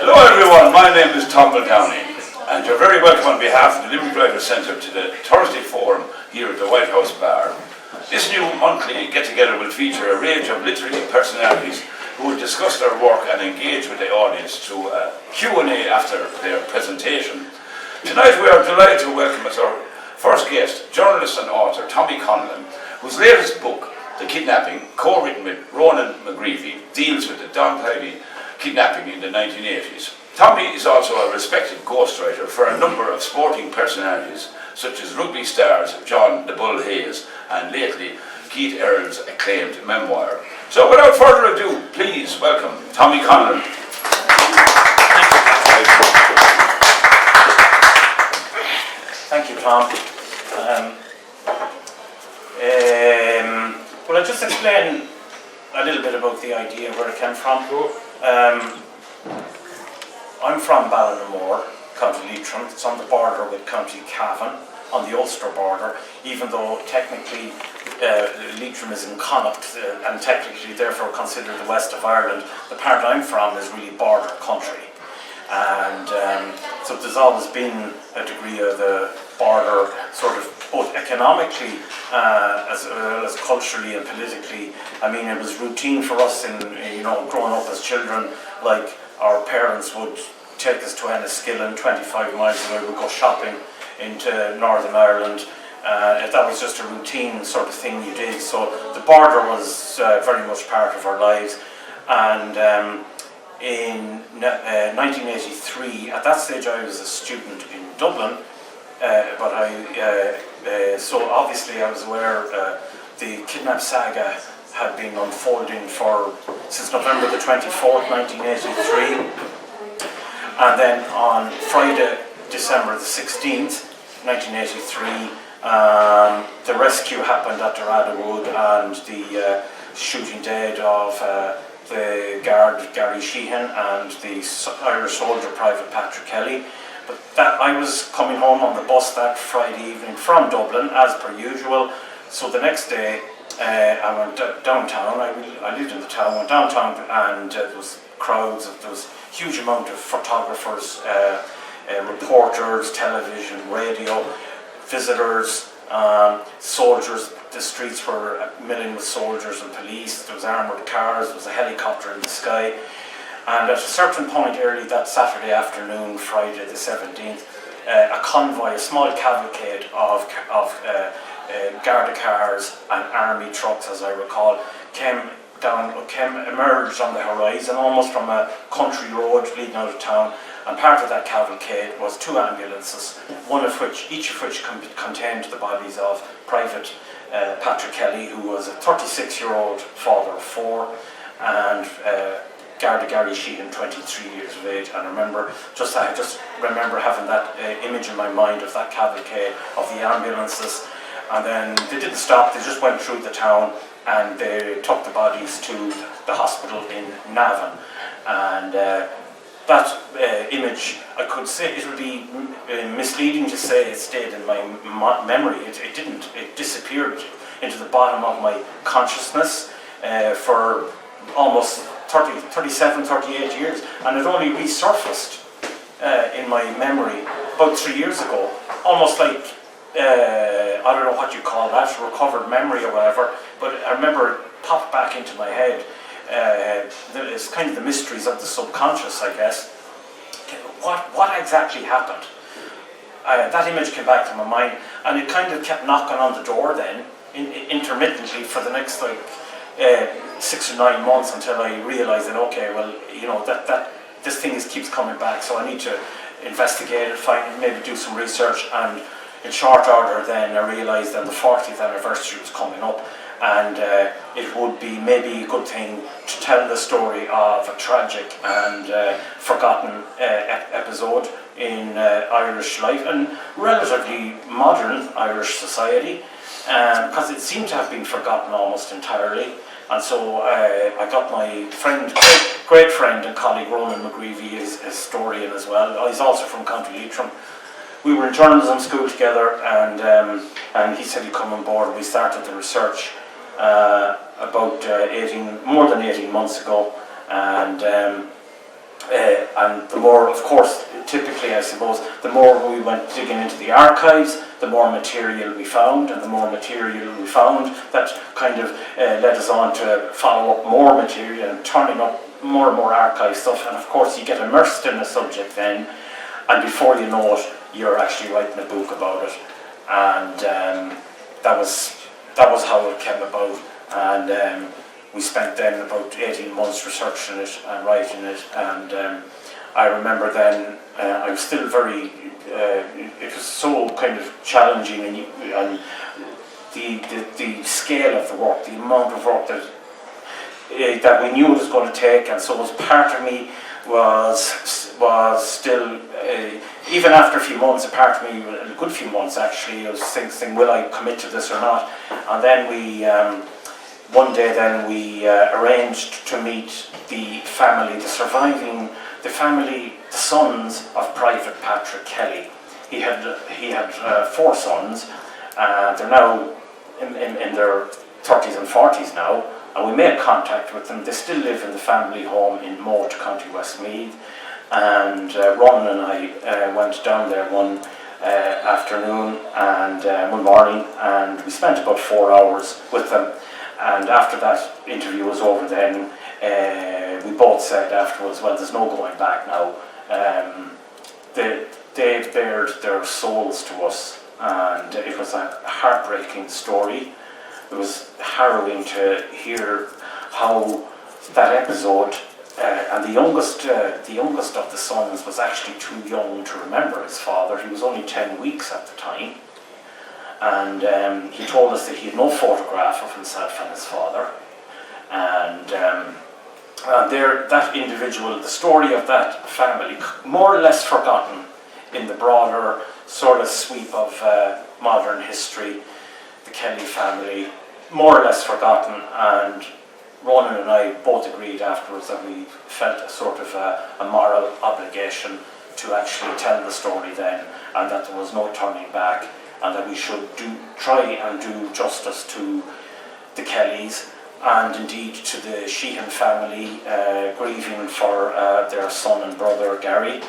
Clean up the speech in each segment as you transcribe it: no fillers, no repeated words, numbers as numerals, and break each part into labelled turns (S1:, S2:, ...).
S1: Hello everyone, my name is Tommy Conlon, and you're very welcome on behalf of the Limerick Writers' Centre to the Thurs Dec forum here at the Whitehouse Bar. This new monthly get-together will feature a range of literary personalities who will discuss their work and engage with the audience through a Q&A after their presentation. Tonight we are delighted to welcome as our first guest, journalist and author Tommy Conlon, whose latest book, The Kidnapping, co-written with Ronan McGreevy, deals with the Don Tidey kidnapping in the 1980s. Tommy is also a respected ghostwriter for a number of sporting personalities, such as rugby stars John the Bull Hayes and lately Keith Earl's acclaimed memoir. So without further ado, please welcome Tommy Conlon.
S2: Thank you, Tom. Will I just explain a little bit about the idea where it came from? I'm from Ballinamore, County Leitrim. It's on the border with County Cavan, on the Ulster border, even though technically Leitrim is in Connacht and technically therefore considered the west of Ireland. The part I'm from is really border country. And so there's always been a degree of the border, sort of both economically as well as culturally and politically. I mean, it was routine for us in growing up as children. Like our parents would take us to Enniskillen, 25 miles away. We'd go shopping into Northern Ireland. That was just a routine sort of thing you did. So the border was very much part of our lives. And in 1983, at that stage I was a student in Dublin, so obviously I was aware the kidnap saga had been unfolding since November the 24th, 1983, and then on Friday, December the 16th, 1983, the rescue happened at Dorada Wood and the shooting dead of the guard Gary Sheehan and the Irish soldier Private Patrick Kelly. But that I was coming home on the bus that Friday evening from Dublin as per usual. So the next day I went downtown. I lived in the town, went downtown, and there was crowds. There was a huge amount of photographers, reporters, television, radio, visitors, soldiers. The streets were milling with soldiers and police. There was armoured cars. There was a helicopter in the sky. And at a certain point early that Saturday afternoon, Friday the 17th, a convoy, a small cavalcade of Garda cars and army trucks, as I recall, emerged on the horizon, almost from a country road leading out of town. And part of that cavalcade was two ambulances, each of which contained the bodies of Private Patrick Kelly, who was a 36-year-old father of four, and Garda Gary Sheehan, 23 years of age. And I just remember having that image in my mind of that cavalcade of the ambulances. And then they didn't stop, they just went through the town and they took the bodies to the hospital in Navan. And that image, I could say, it would be misleading to say it stayed in my memory. It didn't. It disappeared into the bottom of my consciousness for almost 37, 38 years. And it only resurfaced in my memory about 3 years ago. Almost like, I don't know what you call that, recovered memory or whatever, but I remember it popped back into my head. It's kind of the mysteries of the subconscious, I guess. What exactly happened? That image came back to my mind, and it kind of kept knocking on the door then, intermittently for the next 6 or 9 months, until I realised that, okay, well, that this thing keeps coming back, so I need to investigate it, maybe do some research. And in short order then I realised that the 40th anniversary was coming up, and it would be maybe a good thing to tell the story of a tragic and forgotten episode in Irish life and relatively modern Irish society, because it seemed to have been forgotten almost entirely. And so I got my friend, great friend and colleague Ronan McGreevy, is a historian as well. He's also from County Leitrim. We were in journalism school together, and he said he'd come on board. We started the research about more than 18 months ago, and the more, of course, typically I suppose, the more we went digging into the archives, the more material we found, and the more material we found, that kind of led us on to follow up more material and turning up more and more archive stuff. And of course you get immersed in the subject then, and before you know it, you're actually writing a book about it. And that was how it came about. And we spent then about 18 months researching it and writing it. And I remember then I was still very, it was so kind of challenging, and the scale of the work, the amount of work that we knew it was going to take. And so it was part of me was still, even after a few months, a part of me, a good few months actually, I was thinking, will I commit to this or not? And then one day then we arranged to meet the family, the sons of Private Patrick Kelly. He had 4 sons. They're now in their 30s and 40s now, and we made contact with them. They still live in the family home in Moat, County Westmeath. And Ronan and I went down there one afternoon and one morning, and we spent about 4 hours with them. And after that interview was over then, we both said afterwards, well, there's no going back now. They bared their souls to us, and it was a heartbreaking story. It was harrowing to hear how that episode, and the youngest of the sons was actually too young to remember his father. He was only 10 weeks at the time. And he told us that he had no photograph of himself and his father. And that individual, the story of that family, more or less forgotten in the broader sort of sweep of modern history, the Kelly family, more or less forgotten. And Ronan and I both agreed afterwards that we felt a sort of a moral obligation to actually tell the story then, and that there was no turning back, and that we should try and do justice to the Kellys, and indeed to the Sheehan family, grieving for their son and brother Gary,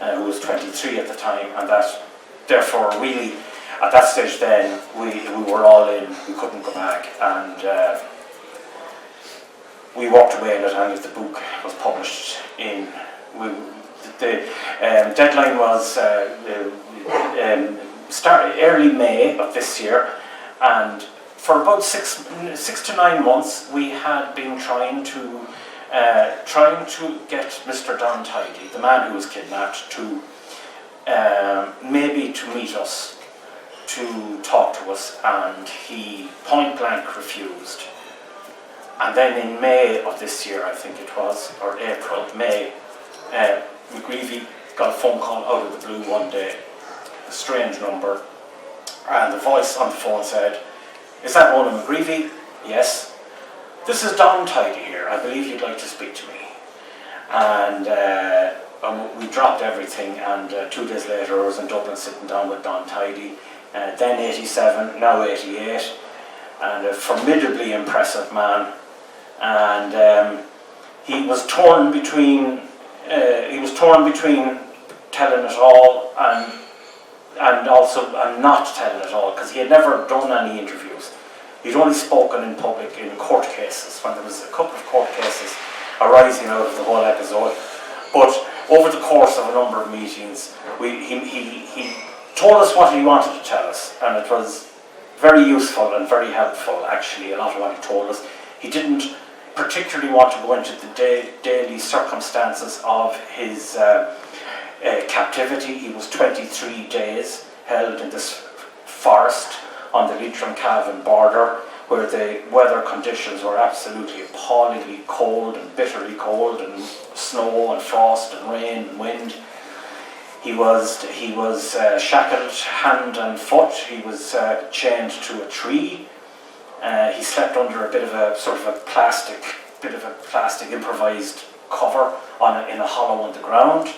S2: who was 23 at the time. And that, therefore, really, at that stage then, we were all in. We couldn't go back, and we walked away in it. And the book was published in. The deadline was early May of this year, and for about 6 to 9 months we had been trying to get Mr. Don Tidey, the man who was kidnapped, to maybe to meet us, to talk to us, and he point blank refused. And then in May of this year, I think it was, or April, May, McGreevy got a phone call out of the blue one day, a strange number, and the voice on the phone said, "Is that Ronan McGreevy?" "Yes." "This is Don Tidey here. I believe you'd like to speak to me." And we dropped everything, and 2 days later I was in Dublin sitting down with Don Tidey, then 87, now 88, and a formidably impressive man. And he was torn between telling it all and not telling it all, because he had never done any interviews. He'd only spoken in public in court cases, when there was a couple of court cases arising out of the whole episode. But over the course of a number of meetings, he told us what he wanted to tell us, and it was very useful and very helpful, actually, a lot of what he told us. He didn't particularly want to go into the daily circumstances of his captivity. He was 23 days held in this forest on the Leitrim-Cavan border, where the weather conditions were absolutely appallingly cold and bitterly cold, and snow and frost and rain and wind. He was shackled hand and foot. He was chained to a tree. He slept under a bit of a sort of a plastic improvised cover in a hollow on the ground.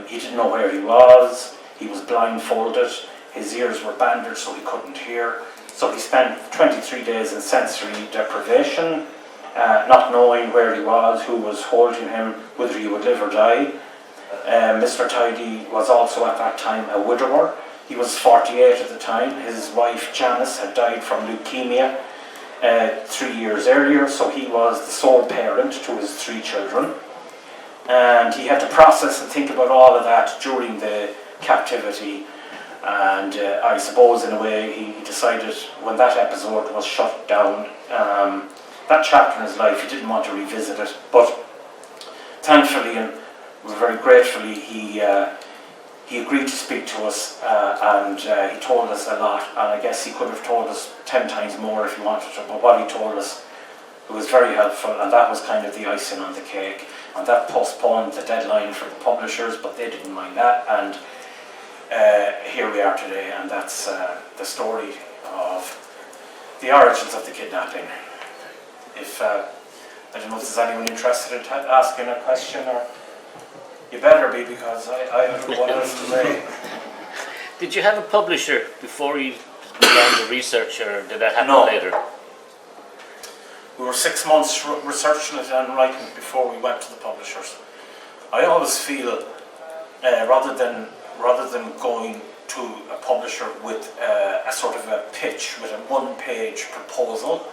S2: He didn't know where he was. He was blindfolded. His ears were bandaged so he couldn't hear. So he spent 23 days in sensory deprivation, not knowing where he was, who was holding him, whether he would live or die. Mr. Tidey was also at that time a widower. He was 48 at the time. His wife Janice had died from leukemia 3 years earlier, so he was the sole parent to his 3 children. And he had to process and think about all of that during the captivity. And I suppose in a way he decided, when that episode was shut down, that chapter in his life, he didn't want to revisit it. But thankfully and very gratefully, he agreed to speak to us, and he told us a lot. And I guess he could have told us 10 times more if he wanted to, but what he told us, it was very helpful, and that was kind of the icing on the cake. And that postponed the deadline for the publishers, but they didn't mind that. And here we are today, and that's the story of the origins of the kidnapping. If I don't know if there's anyone interested in asking a question, or you better be, because I don't know what else to say.
S3: Did you have a publisher before you began the research, or did that happen later?
S2: We were 6 months researching it and writing it before we went to the publishers. I always feel, rather than going to a publisher with a sort of a pitch, with a 1-page proposal,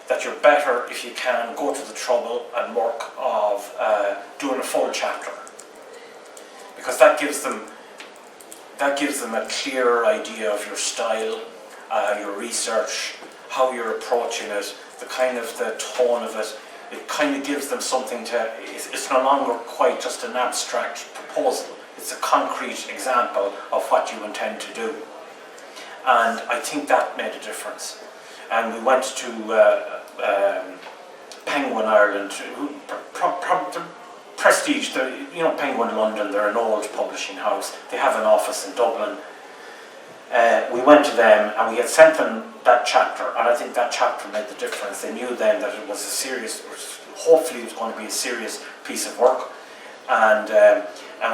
S2: that you're better if you can go to the trouble and work of doing a full chapter, because that gives them a clearer idea of your style, your research, how you're approaching it, the tone of it. It kind of gives them something to. It's no longer quite just an abstract proposal. It's a concrete example of what you intend to do, and I think that made a difference. And we went to Penguin Ireland, Prestige, Penguin London. They're an old publishing house. They have an office in Dublin. We went to them and we had sent them that chapter, and I think that chapter made the difference. They knew then that it was hopefully it was going to be a serious piece of work. And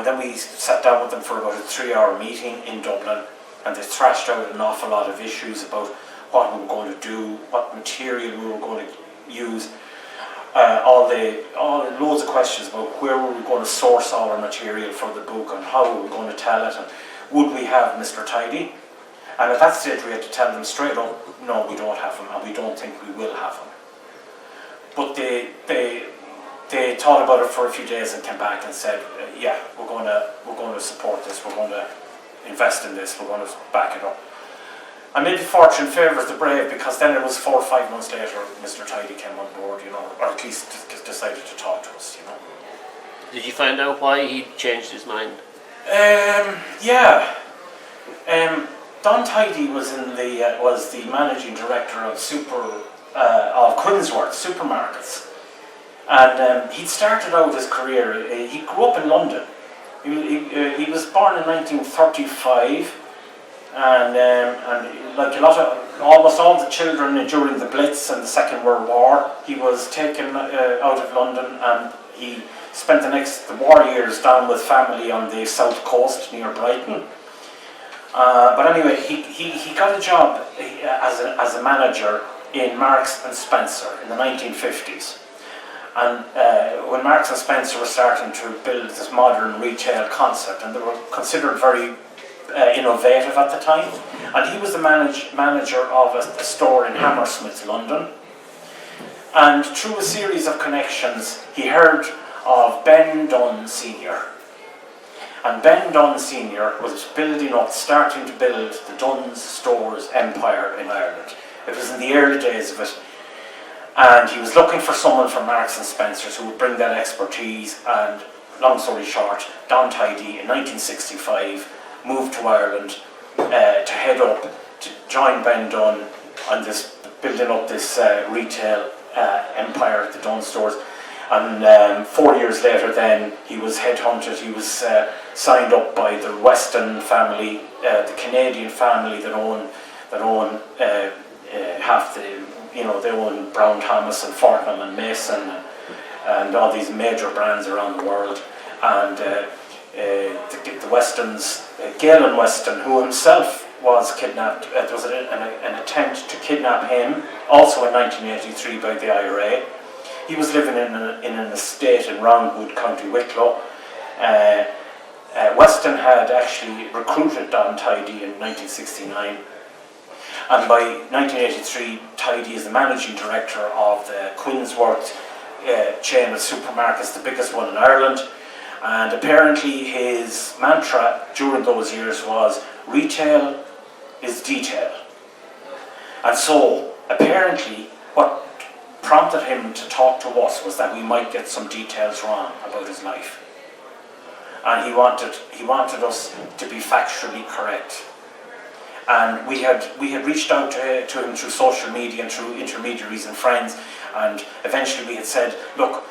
S2: then we sat down with them for about a 3-hour meeting in Dublin, and they thrashed out an awful lot of issues about what we were going to do, what material we were going to use, loads of questions about where were we going to source all our material for the book, and how we were going to tell it, and would we have Mr. Tidey? And at that stage we had to tell them straight up, no, we don't have him, and we don't think we will have him. But they thought about it for a few days and came back and said, yeah, we're going to support this, we're going to invest in this, we're going to back it up. And maybe fortune favours the brave, because then it was 4 or 5 months later Mr. Tidey came on board, or at least decided to talk to us,
S3: Did you find out why he changed his mind?
S2: Yeah. Don Tidey was the managing director of Quinsworth Supermarkets, and he'd started out his career. He grew up in London. He was born in 1935, and like almost all the children during the Blitz and the Second World War, he was taken out of London, and he spent the war years down with family on the south coast near Brighton. But anyway, he got a job as a manager in Marks and Spencer in the 1950s. And when Marks and Spencer were starting to build this modern retail concept, and they were considered very innovative at the time, and he was the manager of a store in Hammersmith, London. And through a series of connections, he heard of Ben Dunn Sr. And Ben Dunn Sr. was starting to build the Dunn's Stores empire in Ireland. It was in the early days of it. And he was looking for someone from Marks and Spencer's who would bring that expertise. And long story short, Don Tidey in 1965 moved to Ireland to head up, to join Ben Dunn on this, building up this retail empire at the Dunn stores. And 4 years later then he was headhunted, he was signed up by the Weston family, the Canadian family that own half the, they own Brown Thomas and Fortnum and Mason and all these major brands around the world. And the Westons, Galen Weston, who himself was kidnapped, there was an attempt to kidnap him, also in 1983 by the IRA. He was living in an estate in Roundwood, County Wicklow. Weston had actually recruited Don Tidey in 1969, and by 1983 Tidey is the managing director of the Quinnsworth chain of supermarkets, the biggest one in Ireland. And apparently his mantra during those years was, retail is detail. And so apparently what prompted him to talk to us was that we might get some details wrong about his life. And he wanted us to be factually correct. And we had reached out to him through social media and through intermediaries and friends, and eventually we had said, look,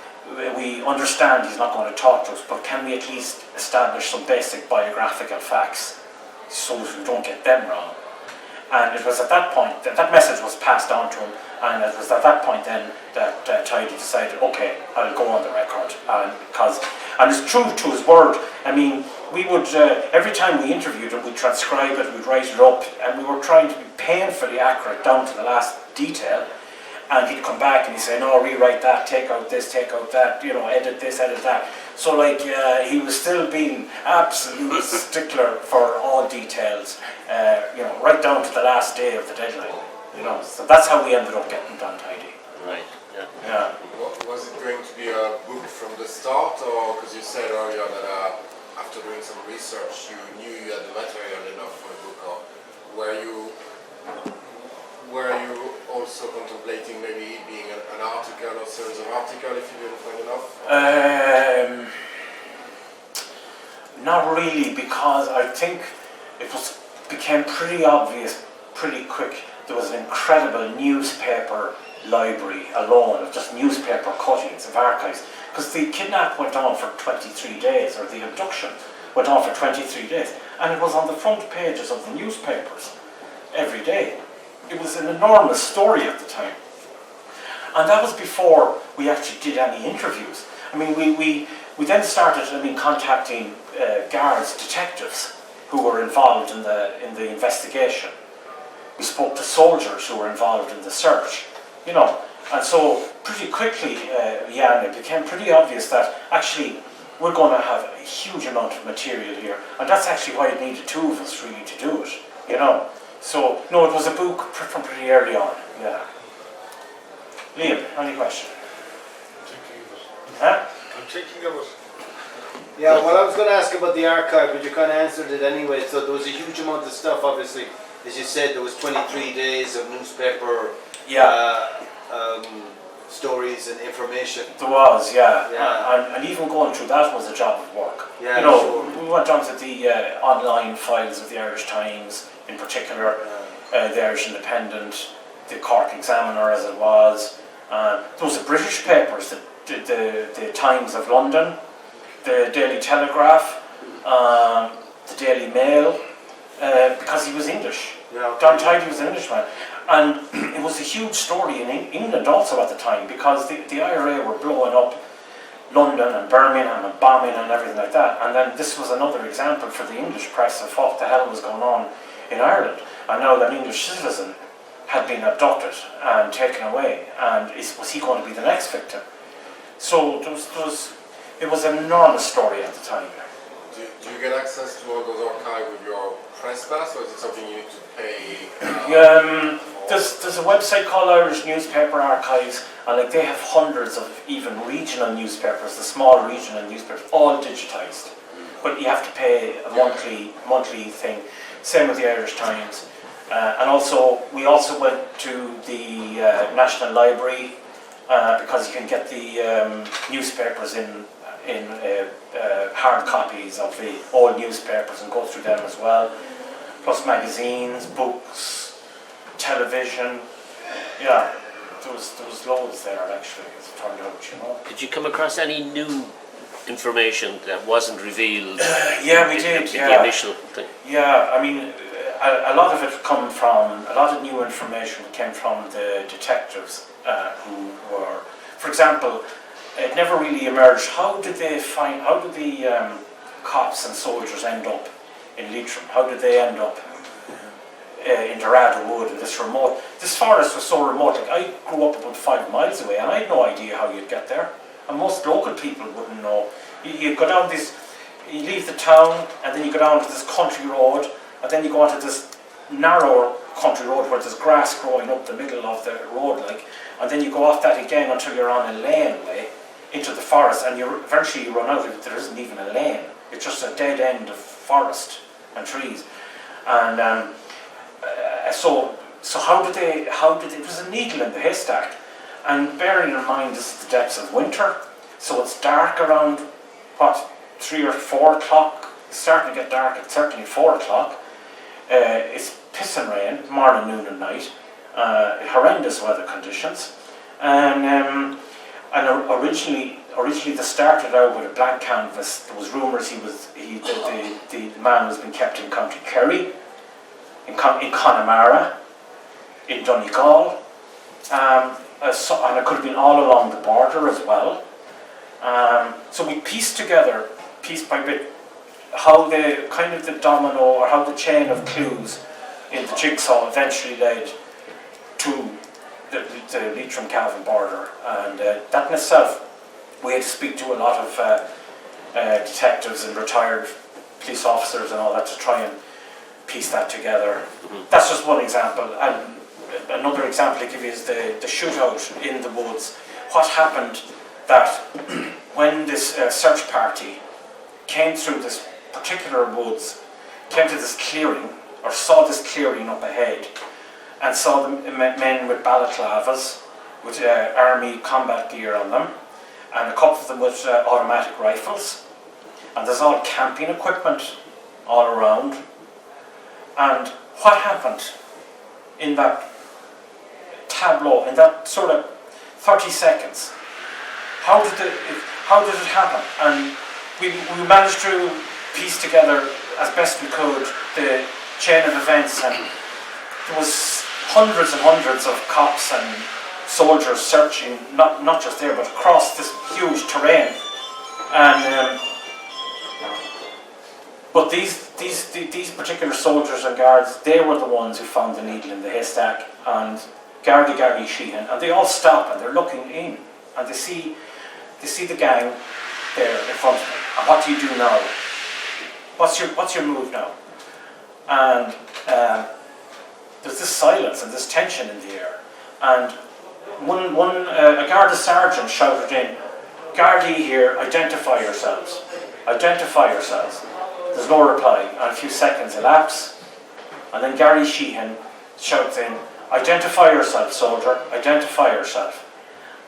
S2: we understand he's not going to talk to us, but can we at least establish some basic biographical facts so we don't get them wrong? And it was at that point that message was passed on to him, and it was at that point then that Tidey decided, okay, I'll go on the record, and it's true to his word. I mean, we would every time we interviewed him, we'd transcribe it, we'd write it up, and we were trying to be painfully accurate down to the last detail. And he'd come back and he'd say, no, rewrite that, take out this, take out that, edit this, edit that. So he was still being absolute stickler for all details, right down to the last day of the deadline. So that's how we ended up getting Don Tidey.
S3: Right,
S2: Yeah.
S4: Was it going to be a book from the start, or because you said earlier that after doing some research you knew you had the material enough for a book, or were you also contemplating maybe being an article or series of articles if you didn't find enough?
S2: Not really, because I think it became pretty obvious pretty quick. There was an incredible newspaper library alone of just newspaper cuttings of archives, because the kidnap went on for 23 days, or the abduction went on for 23 days, and it was on the front pages of the newspapers every day. It was an enormous story at the time. And that was before we actually did any interviews. I mean, we then started contacting guards, detectives who were involved in the investigation. We spoke to soldiers who were involved in the search, And so pretty quickly, it became pretty obvious that actually we're going to have a huge amount of material here. And that's actually why it needed two of us really to do it, So, no, it was a book from pretty early on, yeah. Liam, any question?
S4: I'm thinking of it.
S5: Yeah, well, I was going to ask about the archive, but you kind of answered it anyway. So there was a huge amount of stuff, obviously. As you said, there was 23 days of newspaper stories and information.
S2: There was, yeah. And even going through that was a job of work.
S5: Yeah,
S2: We went on to the online files of the Irish Times, in particular, the Irish Independent, the Cork Examiner as it was. There was the British papers, the Times of London, the Daily Telegraph, the Daily Mail, because he was English.
S5: Yeah.
S2: Don Tidey was an Englishman. And it was a huge story in England also at the time, because the IRA were blowing up London and Birmingham and bombing and everything like that. And then this was another example for the English press of what the hell was going on in Ireland. And now that English citizen had been abducted and taken away, and was he going to be the next victim? So it was an enormous story at the time.
S4: Do you get access to all those archives with your press pass, or is it something you need to pay?
S2: There's a website called Irish Newspaper Archives, and they have hundreds of even regional newspapers, the small regional newspapers, all digitised. But you have to pay a monthly thing. Same with the Irish Times. And we also went to the National Library, because you can get the newspapers in hard copies of the old newspapers and go through them as well, plus magazines, books, television. Yeah, there was loads there actually, as it turned out, you know.
S3: Did you come across any new information that wasn't revealed?
S2: Yeah, we
S3: in
S2: did.
S3: the initial thing.
S2: Yeah, I mean, a lot of it a lot of new information came from the detectives who were, for example, it never really emerged. How did the cops and soldiers end up in Leitrim? How did they end up in Dorado Wood, in this forest was so remote. Like, I grew up about 5 miles away and I had no idea how you'd get there. And most local people wouldn't know. You go down you leave the town and then you go down to this country road and then you go onto this narrow country road where there's grass growing up the middle of the road, like, and then you go off that again until you're on a laneway into the forest, and eventually you run out of it. There isn't even a lane. It's just a dead end of forest and trees. And so how did it was a needle in the haystack. And bearing in mind this is the depths of winter, so it's dark around 3 or 4 o'clock. It's starting to get dark at certainly 4 o'clock. It's pissing rain, morning, noon and night. Horrendous weather conditions. And originally they started out with a blank canvas. There was rumours the man was being kept in County Kerry, in Connemara, in Donegal, and it could have been all along the border as well. So we pieced together, piece by bit, how the domino or how the chain of clues in the jigsaw eventually led to the Leitrim-Cavan border, and that in itself, we had to speak to a lot of detectives and retired police officers and all that to try and piece that together. That's just one example, and another example I give you is the shootout in the woods. What happened that when this search party came through this particular woods, came to this clearing, or saw this clearing up ahead, and saw the men with balaclavas, with army combat gear on them, and a couple of them with automatic rifles, and there's all camping equipment all around. And what happened in that tableau, in that sort of 30 seconds? How did it happen? And we managed to piece together as best we could the chain of events, and there was hundreds and hundreds of cops and soldiers searching, not just there but across this huge terrain. And but these particular soldiers and guards, they were the ones who found the needle in the haystack, and Gardy Sheehan, and they all stop and they're looking in, and they see the gang there in front of them. And what do you do now? What's your move now? And there's this silence and this tension in the air. And a Garda sergeant shouted in, "Gardaí here, identify yourselves. Identify yourselves." There's no reply, and a few seconds elapse, and then Garry Sheehan shouts in, "Identify yourself, soldier, identify yourself."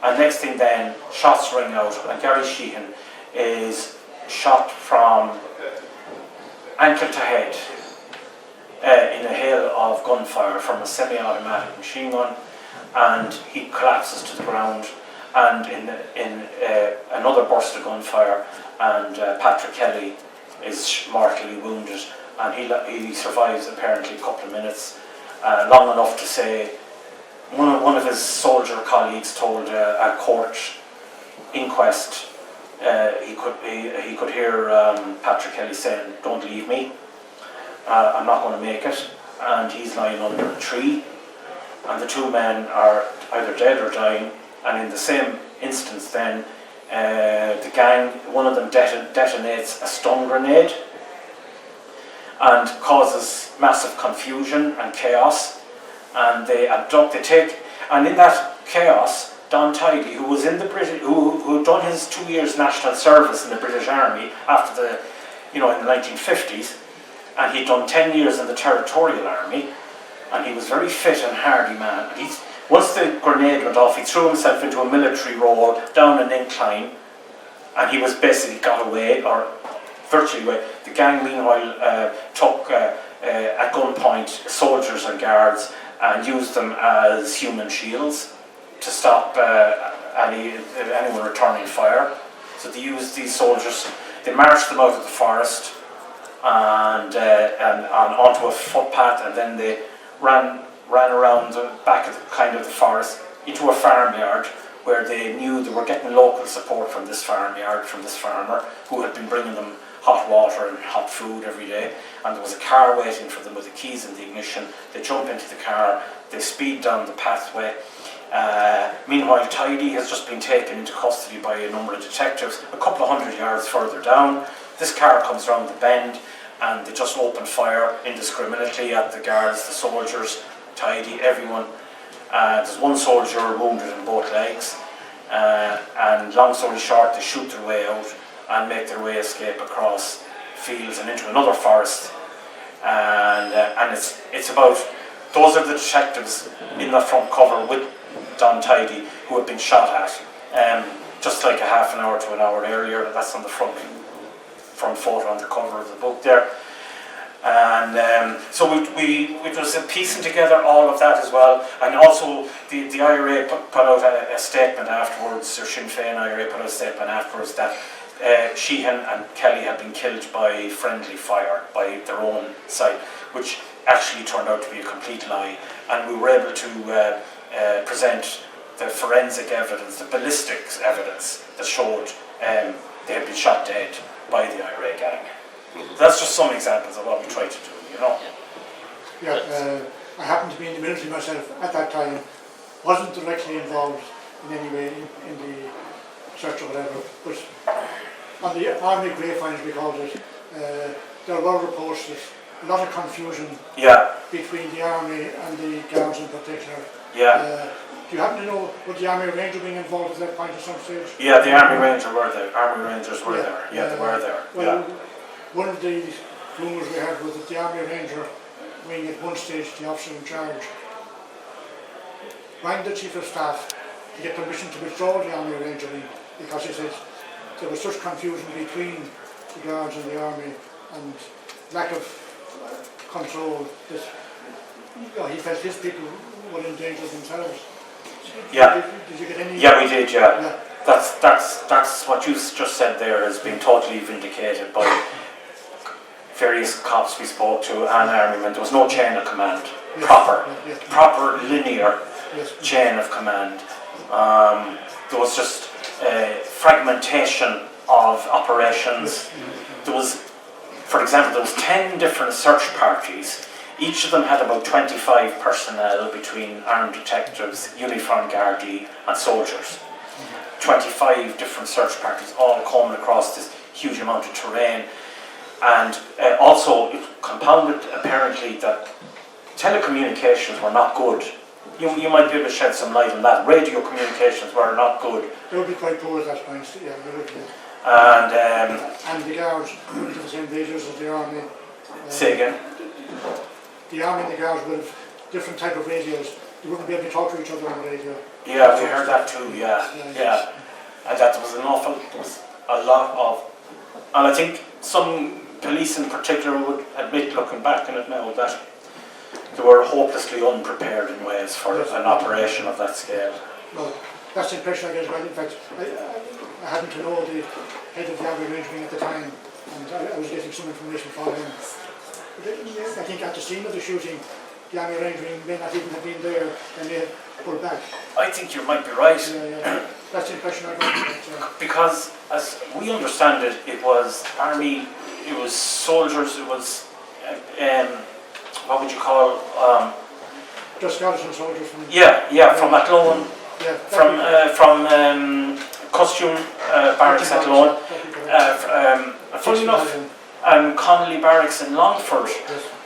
S2: And next thing then, shots ring out, and Garry Sheehan is shot from ankle to head in a hail of gunfire from a semi-automatic machine gun, and he collapses to the ground. And in another burst of gunfire, and Patrick Kelly is mortally wounded, and he survives apparently a couple of minutes, long enough to say one of his soldier colleagues told a court inquest he could hear Patrick Kelly saying, "Don't leave me, I'm not going to make it," and he's lying under a tree, and the two men are either dead or dying. And in the same instance then, the gang, one of them detonates a stun grenade and causes massive confusion and chaos, and and in that chaos, Don Tidey, who was in the who had done his 2 years national service in the British Army after in the 1950s, and he'd done 10 years in the Territorial Army, and he was very fit and hardy man. Once the grenade went off, he threw himself into a military roll down an incline, and he was basically got away, or virtually away. The gang, meanwhile, took at gunpoint soldiers and guards and used them as human shields to stop anyone returning fire. So they used these soldiers, they marched them out of the forest and onto a footpath, and then they ran around the back of the forest into a farmyard where they knew they were getting local support from this farmyard, from this farmer who had been bringing them hot water and hot food every day, and there was a car waiting for them with the keys in the ignition. They jump into the car, they speed down the pathway. Meanwhile, Tidey has just been taken into custody by a number of detectives a couple of 100 yards further down. This car comes round the bend and they just open fire indiscriminately at the guards, the soldiers, Tidey, everyone. There's one soldier wounded in both legs, and long story short, they shoot their way out and make their way escape across fields and into another forest. And it's about, those are the detectives in the front cover with Don Tidey who had been shot at just like a half an hour to an hour earlier. That's on the front photo on the cover of the book there. And so we was piecing together all of that as well, and also the IRA put out a statement afterwards, or Sinn Féin IRA put out a statement afterwards that Sheehan and Kelly had been killed by friendly fire, by their own side, which actually turned out to be a complete lie, and we were able to present the forensic evidence, the ballistics evidence that showed they had been shot dead by the IRA gang. That's just some examples of what we try to do, you know.
S6: Yeah, I happened to be in the military myself at that time, wasn't directly involved in any way in the search or whatever, but on the army grapevines we called it, there were reports that a lot of confusion between the army and the guards in particular. Do you happen to know, would the Army Ranger being involved at that point at some stage?
S2: Yeah, the Army Rangers were there. Yeah, they were there.
S6: Well, one of the rumours we had was that the Army Ranger wing at one stage, the officer in charge, rang the Chief of Staff to get permission to withdraw the Army Ranger wing, because he said there was such confusion between the guards and the army and lack of control that he felt his people would endanger themselves. Did you get any?
S2: Yeah, we did. Yeah. That's what you just said there has been totally vindicated by various cops we spoke to and armymen. There was no chain of command, proper linear chain of command. There was just fragmentation of operations. There was, for example, there was 10 different search parties. Each of them had about 25 personnel between armed detectives, uniformed Gardaí and soldiers. 25 different search parties all coming across this huge amount of terrain. And also it compounded apparently that telecommunications were not good. You might be able to shed some light on that. Radio communications were not good.
S6: They would be quite poor at that point, yeah, they would be. And the guards wouldn't have the same radios as the army.
S2: Say again?
S6: The army and the guards would have different type of radios. They wouldn't be able to talk to each other on the radio.
S2: Yeah, we heard that too, yeah. And that there was a lot of, and I think some police in particular would admit, looking back on it now, that they were hopelessly unprepared in ways for an operation of that scale.
S6: Well, that's the impression I get as well. In fact, I happened to know the head of the Army Range Wing at the time, and I was getting some information from him. I think at the scene of the shooting, the Army Range Wing may not even have been there, and they had pulled back.
S2: I think you might be right.
S6: Yeah. That's the impression I got.
S2: Because as we understand it, it was army, it was soldiers, it was, what would you call?
S6: Just skeleton soldiers from...
S2: from Athlone. From costume barracks at Athlone. Funny enough, Connolly Barracks in Longford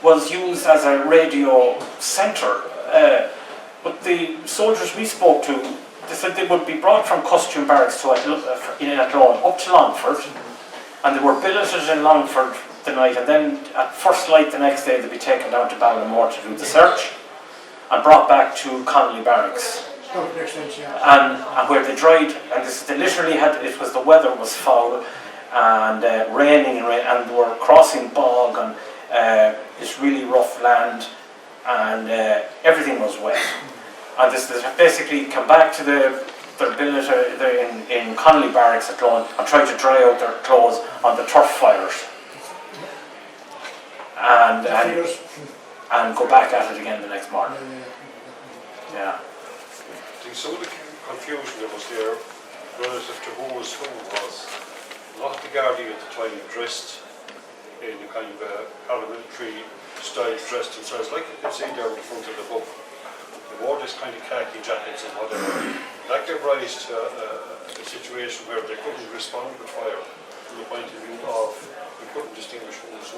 S2: was used as a radio centre, but the soldiers we spoke to, they said they would be brought from costume barracks to in Athlone up to Longford, and they were billeted in Longford the night, and then at first light the next day they'd be taken down to Ballinamore to do the search and brought back to Connolly Barracks.
S6: That would make sense, yeah.
S2: And where they dried, and they literally had, it was the weather was foul and raining and they were crossing bog and this really rough land, and everything was wet. And this basically come back to their billet in Connolly Barracks at Clone and tried to dry out their clothes on the turf fires. And go back at it again the next morning. Yeah.
S7: I think some of the confusion that was there relative to who was. A lot of the Gardaí at the time dressed in a kind of paramilitary style, dressed themselves, like you can see there in front of the book. They wore this kind of khaki jackets and whatever. That gave rise to a situation where they couldn't respond with fire from the point of view of they couldn't distinguish who was who.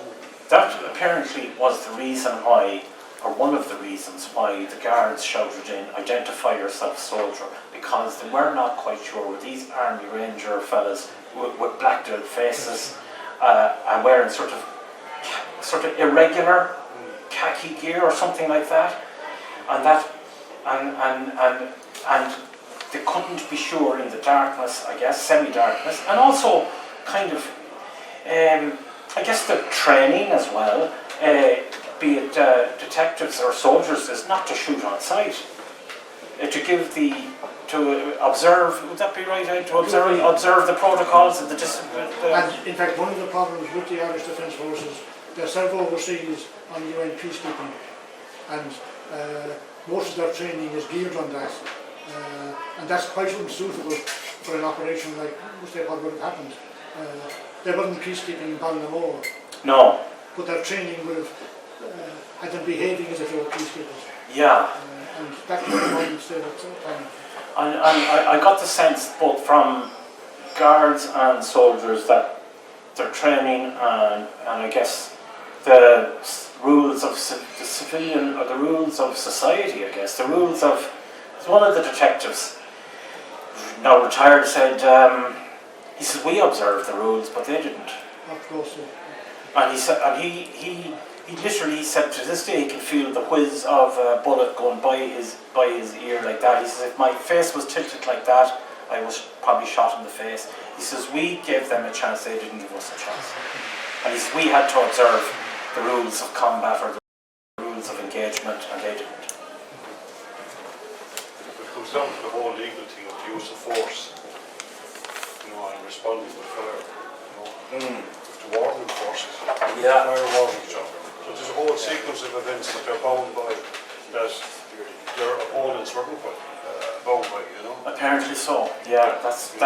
S2: That apparently was the reason why, or one of the reasons why the guards shouted in, "Identify yourself, soldier," because they were not quite sure. Were these Army Ranger fellas with blacked out faces and wearing sort of irregular khaki gear or something like that, and they couldn't be sure in the darkness, I guess, semi-darkness, and also kind of, I guess the training as well, be it detectives or soldiers, is not to shoot on sight. To observe, would that be right? To observe the protocols and the discipline.
S6: And in fact, one of the problems with the Irish Defence Forces, they serve overseas on UN peacekeeping, and most of their training is geared on that. And that's quite unsuitable for an operation like what would have happened. They weren't peacekeeping in Ballinamore.
S2: No.
S6: But their training would have had them behaving as if they were peacekeepers.
S2: Yeah.
S6: And that was the one instead of time.
S2: And I got the sense both from guards and soldiers that their training and I guess the rules of the civilian, or the rules of society, I guess, the rules of, one of the detectives, now retired, said, he said, we observed the rules, but they didn't.
S6: Of course, yeah.
S2: And he said, and he literally said to this day he can feel the whiz of a bullet going by his ear like that. He says, if my face was tilted like that, I was probably shot in the face. He says, we gave them a chance, they didn't give us a chance. And he says, we had to observe the rules of combat or the rules of engagement, and they didn't.
S7: It comes down to the whole legal thing of the use of force, and responding with fire, the warning forces,
S2: Yeah.
S7: fire warning job. So there's a whole sequence of events that they're bound by, that their opponents were bound by,
S2: Apparently so. Yeah, that's the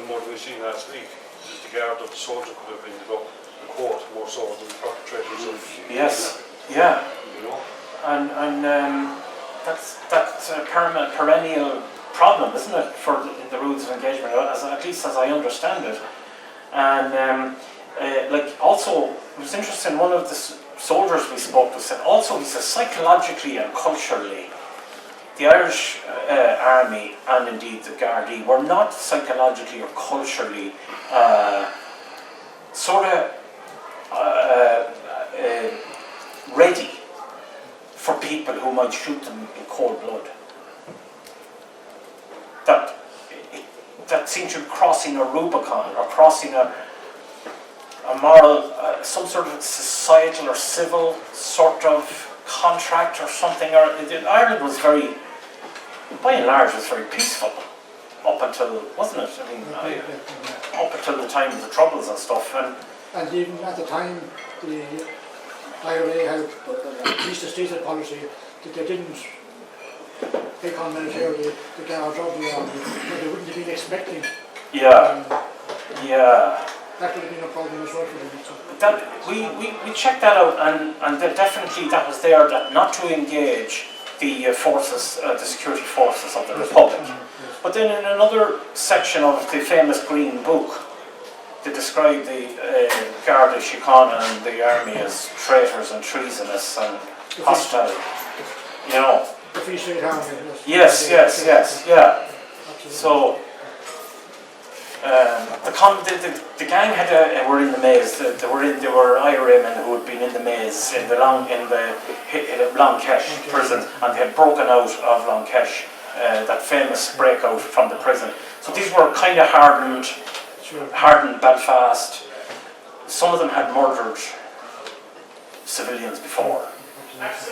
S2: more we seen last week. Is the guard of the soldier could have ended up in court more so than the perpetrators of. Yes. Yeah. And that's a perennial problem, isn't it, for the rules of engagement, at least as I understand it. And also, it was interesting, one of the soldiers we spoke to said, also he says, psychologically and culturally, the Irish Army and indeed the Gardaí were not psychologically or culturally ready for people who might shoot them in cold blood. That seemed to be crossing a Rubicon, or crossing a moral, some sort of societal or civil sort of contract or something. Ireland was very, by and large, was very peaceful up until, wasn't it? I mean, up until the time of the Troubles and stuff.
S6: And even at the time, the IRA had at least a stated policy that they didn't take on militarily to get out of the army, but they wouldn't have been expecting.
S2: Yeah.
S6: That would have been a problem as well for them. So.
S2: That, we checked that out, and that definitely that was there, that not to engage the forces, the security forces of the Republic. But then in another section of the famous Green Book, they describe the Garda Síochána and the army as traitors and treasonous and hostile.
S6: The Free State Army.
S2: Yes, yeah. Absolutely. So the gang were in the maze. They were IRA men who had been in the maze in the Long-Kesh prison, and they had broken out of Long-Kesh, that famous breakout from the prison. So these were kind of hardened Belfast. Some of them had murdered civilians before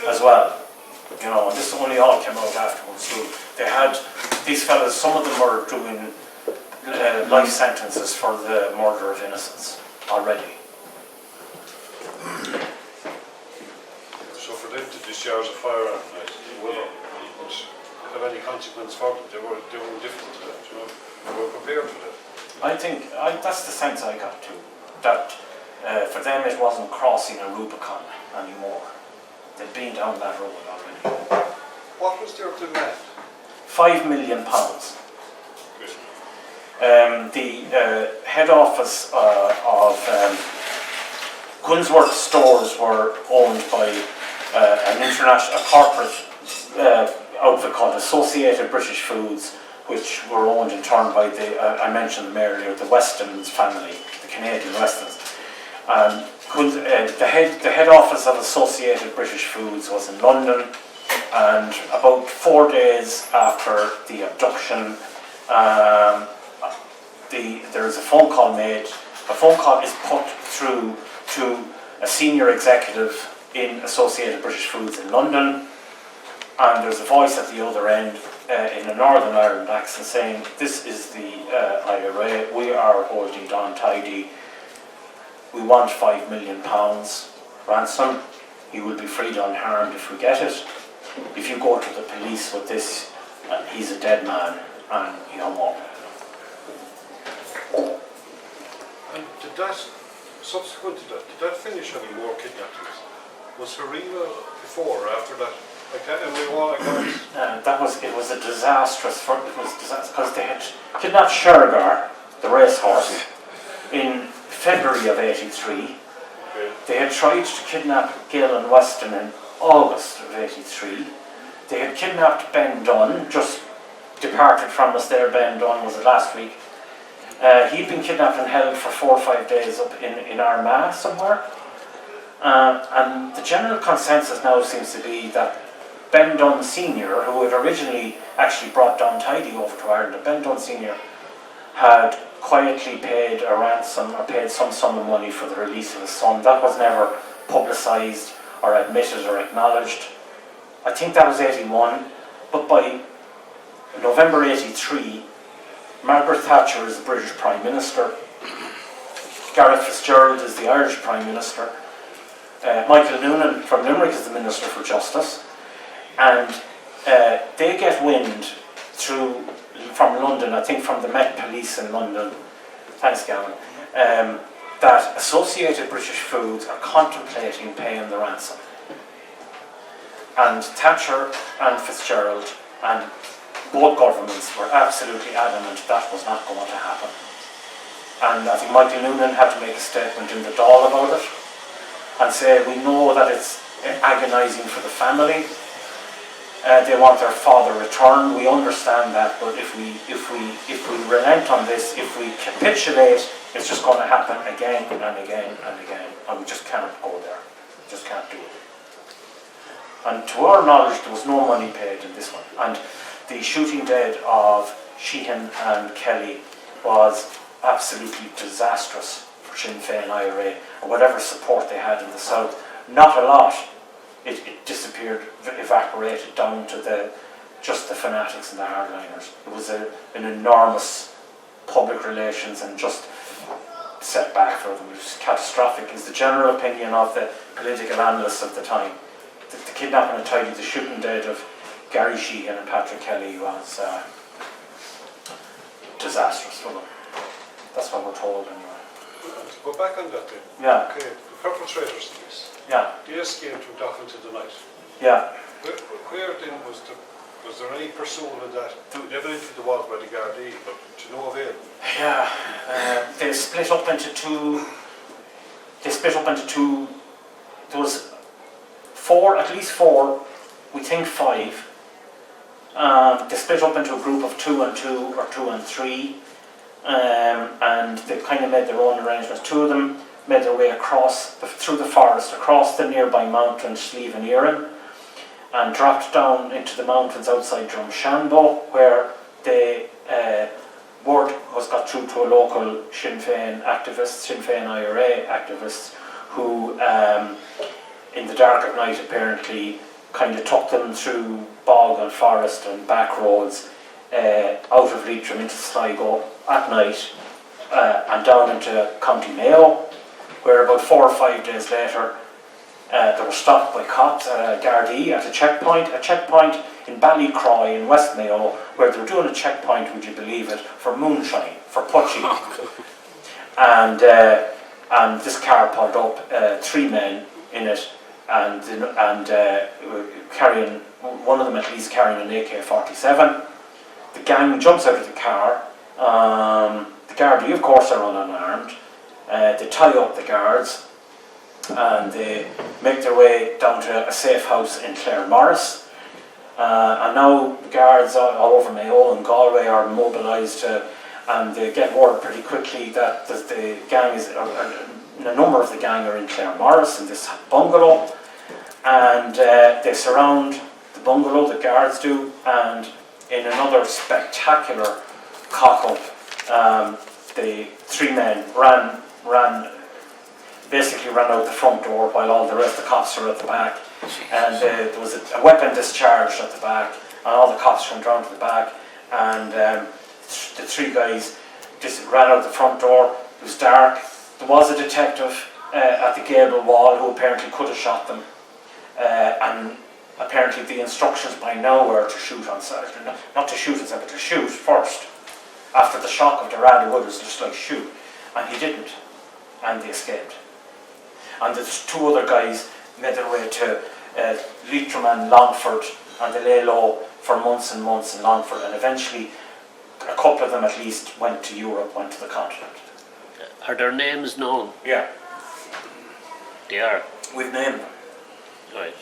S2: as well. You know, and this only all came out afterwards. So they had these fellas, some of them were doing life sentences for the murder of innocents already.
S7: So for them to discharge a firearm, would have any consequence for them? They were indifferent to that, you know. They were prepared for that.
S2: I think that's the sense I got to, that for them it wasn't crossing a Rubicon anymore. They'd been down that road already.
S7: What was their demand?
S2: £5 million.
S7: Good.
S2: The head office of Gunsworth stores were owned by a corporate outfit called Associated British Foods, which were owned in turn by I mentioned them earlier, the Westons family, the Canadian Westons. The head office of Associated British Foods was in London, and about 4 days after the abduction, there is a phone call made. A phone call is put through to a senior executive in Associated British Foods in London, and there's a voice at the other end in a Northern Ireland accent saying, "This is the IRA, we are holding Don Tidey, we want £5 million ransom, he will be freed unharmed if we get it. If you go to the police with this, he's a dead man," and he hung up.
S7: And did that, subsequent to that, did that finish any more kidnappings? Was Harima before or after that?
S2: It was a disastrous, because they had kidnapped Shergar, the racehorse, in February of '83.
S7: Okay.
S2: They had tried to kidnap Gail and Weston in August of '83. They had kidnapped Ben Dunn, just departed from us there. Ben Dunn was it last week. He'd been kidnapped and held for 4 or 5 days up in Armagh somewhere. And the general consensus now seems to be that Ben Dunn Sr., who had originally actually brought Don Tidey over to Ireland, Ben Dunn Sr. had quietly paid a ransom or paid some sum of money for the release of his son. That was never publicised or admitted or acknowledged. I think that was '81, but by November '83, Margaret Thatcher is the British Prime Minister, Gareth Fitzgerald is the Irish Prime Minister, Michael Noonan from Limerick is the Minister for Justice, and they get wind from London, I think from the Met Police in London, thanks Gavin, that Associated British Foods are contemplating paying the ransom. And Thatcher and Fitzgerald and both governments were absolutely adamant that was not going to happen. And I think Michael Noonan had to make a statement in the Dáil about it and say, we know that it's agonising for the family. They want their father returned. We understand that, but if we relent on this, if we capitulate, it's just going to happen again and again and again, and we just cannot go there. Just can't do it. And to our knowledge, there was no money paid in this one. And the shooting dead of Sheehan and Kelly was absolutely disastrous for Sinn Féin IRA, and whatever support they had in the south, not a lot. It disappeared, evaporated down to just the fanatics and the hardliners. It was an enormous public relations and just setback for them. It was catastrophic, is the general opinion of the political analysts of the time. The kidnapping of Tidey, the shooting dead of Gary Sheehan and Patrick Kelly was disastrous for them. That's what we're told anyway.
S7: To go back on that then.
S2: Yeah.
S7: Okay, the perpetrators of this.
S2: Yeah.
S7: They escaped from Dublin to the night.
S2: Yeah.
S7: Where then was there any pursuit of that? Evidently there was by the Gardaí, but to no avail.
S2: Yeah. They split up into two. There was at least four, we think 5. They split up into a group of 2 and 2 or 2 and 3, and they kind of made their own arrangements. 2 of them made their way through the forest, across the nearby mountain Slieve and Erin, and dropped down into the mountains outside Drumshanbo, where they word got through to a local Sinn Féin activist, Sinn Féin IRA activist, who in the dark of night apparently kind of took them through bog and forest and back roads out of Leitrim into Sligo at night and down into County Mayo, where about 4 or 5 days later they were stopped by cops at a Gardaí at a checkpoint in Ballycroy in West Mayo, where they were doing a checkpoint, would you believe it, for moonshine, for putching. And this car pulled up, 3 men in it, and carrying, one of them at least carrying an AK-47. The gang jumps out of the car. The Gardaí, of course, are unarmed. They tie up the guards and they make their way down to a safe house in Claremorris. And now guards all over Mayo and Galway are mobilised and they get word pretty quickly that the gang is, a number of the gang are in Claremorris in this bungalow, and they surround the bungalow, the guards do, and in another spectacular cock-up, the 3 men basically ran out the front door while all the rest of the cops were at the back, and there was a weapon discharged at the back, and all the cops went round to the back, and the 3 guys just ran out the front door. It was dark. There was a detective at the gable wall who apparently could have shot them, and apparently the instructions by now were to shoot on sight, not to shoot but to shoot first. After the shock of the Rada Wood, was just like shoot, and he didn't, and they escaped. And the 2 other guys made their way to Leitrim and Longford, and they lay low for months and months in Longford, and eventually a couple of them at least went to Europe, went to the continent.
S3: Are their names known?
S2: Yeah,
S3: They are.
S2: we've named them.
S3: Right.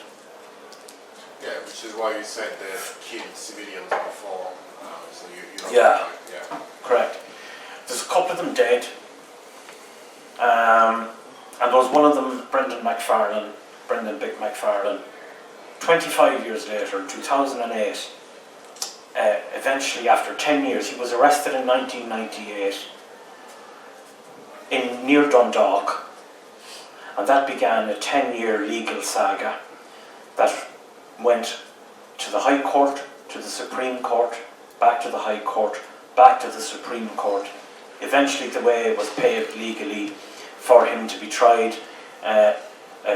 S4: Yeah, which is why you said they killed civilians before. So you know.
S2: Yeah.
S4: Yeah.
S2: Correct. There's a couple of them dead. And there was one of them, Brendan Big McFarlane, 25 years later, in 2008, eventually after 10 years, he was arrested in 1998 near Dundalk, and that began a 10-year legal saga that went to the High Court, to the Supreme Court, back to the High Court, back to the Supreme Court. Eventually the way was paved legally for him to be tried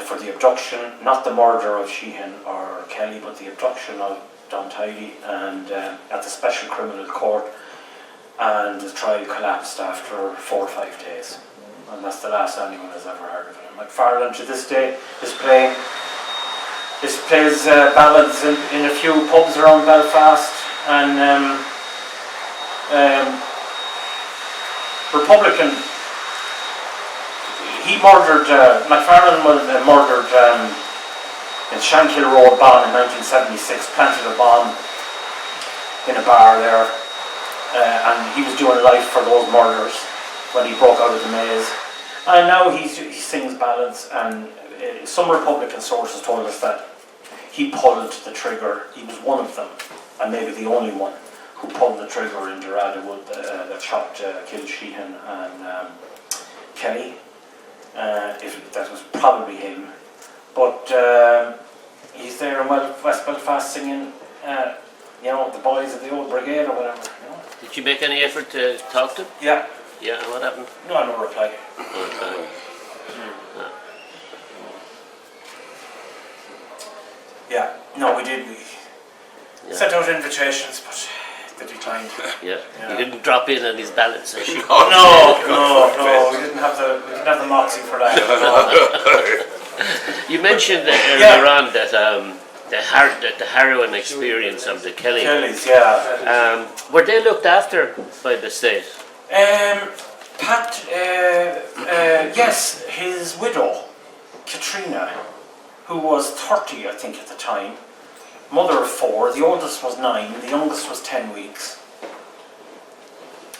S2: for the abduction, not the murder of Sheehan or Kelly, but the abduction of Don Tidey, and at the Special Criminal Court, and the trial collapsed after 4 or 5 days, and that's the last anyone has ever heard of him. McFarlane to this day is plays ballads in a few pubs around Belfast, and Republican. He murdered, McFarlane was murdered in Shankill Road bomb in 1976, planted a bomb in a bar there, and he was doing life for those murders when he broke out of the maze. And now he sings ballads, and some Republican sources told us that he pulled the trigger. He was one of them, and maybe the only one, who pulled the trigger in Dorada Wood that shot, killed Sheehan and Kelly. If that was probably him, but he's there in West Belfast singing, the boys of the old brigade or whatever.
S3: Did you make any effort to talk to him?
S2: Yeah.
S3: Yeah, and what happened?
S2: No reply. Yeah, no, we did. We sent out invitations, but they declined.
S3: Yeah. You didn't drop in on his ballad session.
S2: No, we didn't have the moxie for that.
S3: You mentioned earlier on that the heroin experience of the
S2: Kellys, yeah.
S3: Were they looked after by the state?
S2: Pat, yes, his widow, Katrina, who was 30, I think, at the time, mother of 4, the oldest was 9, the youngest was 10 weeks.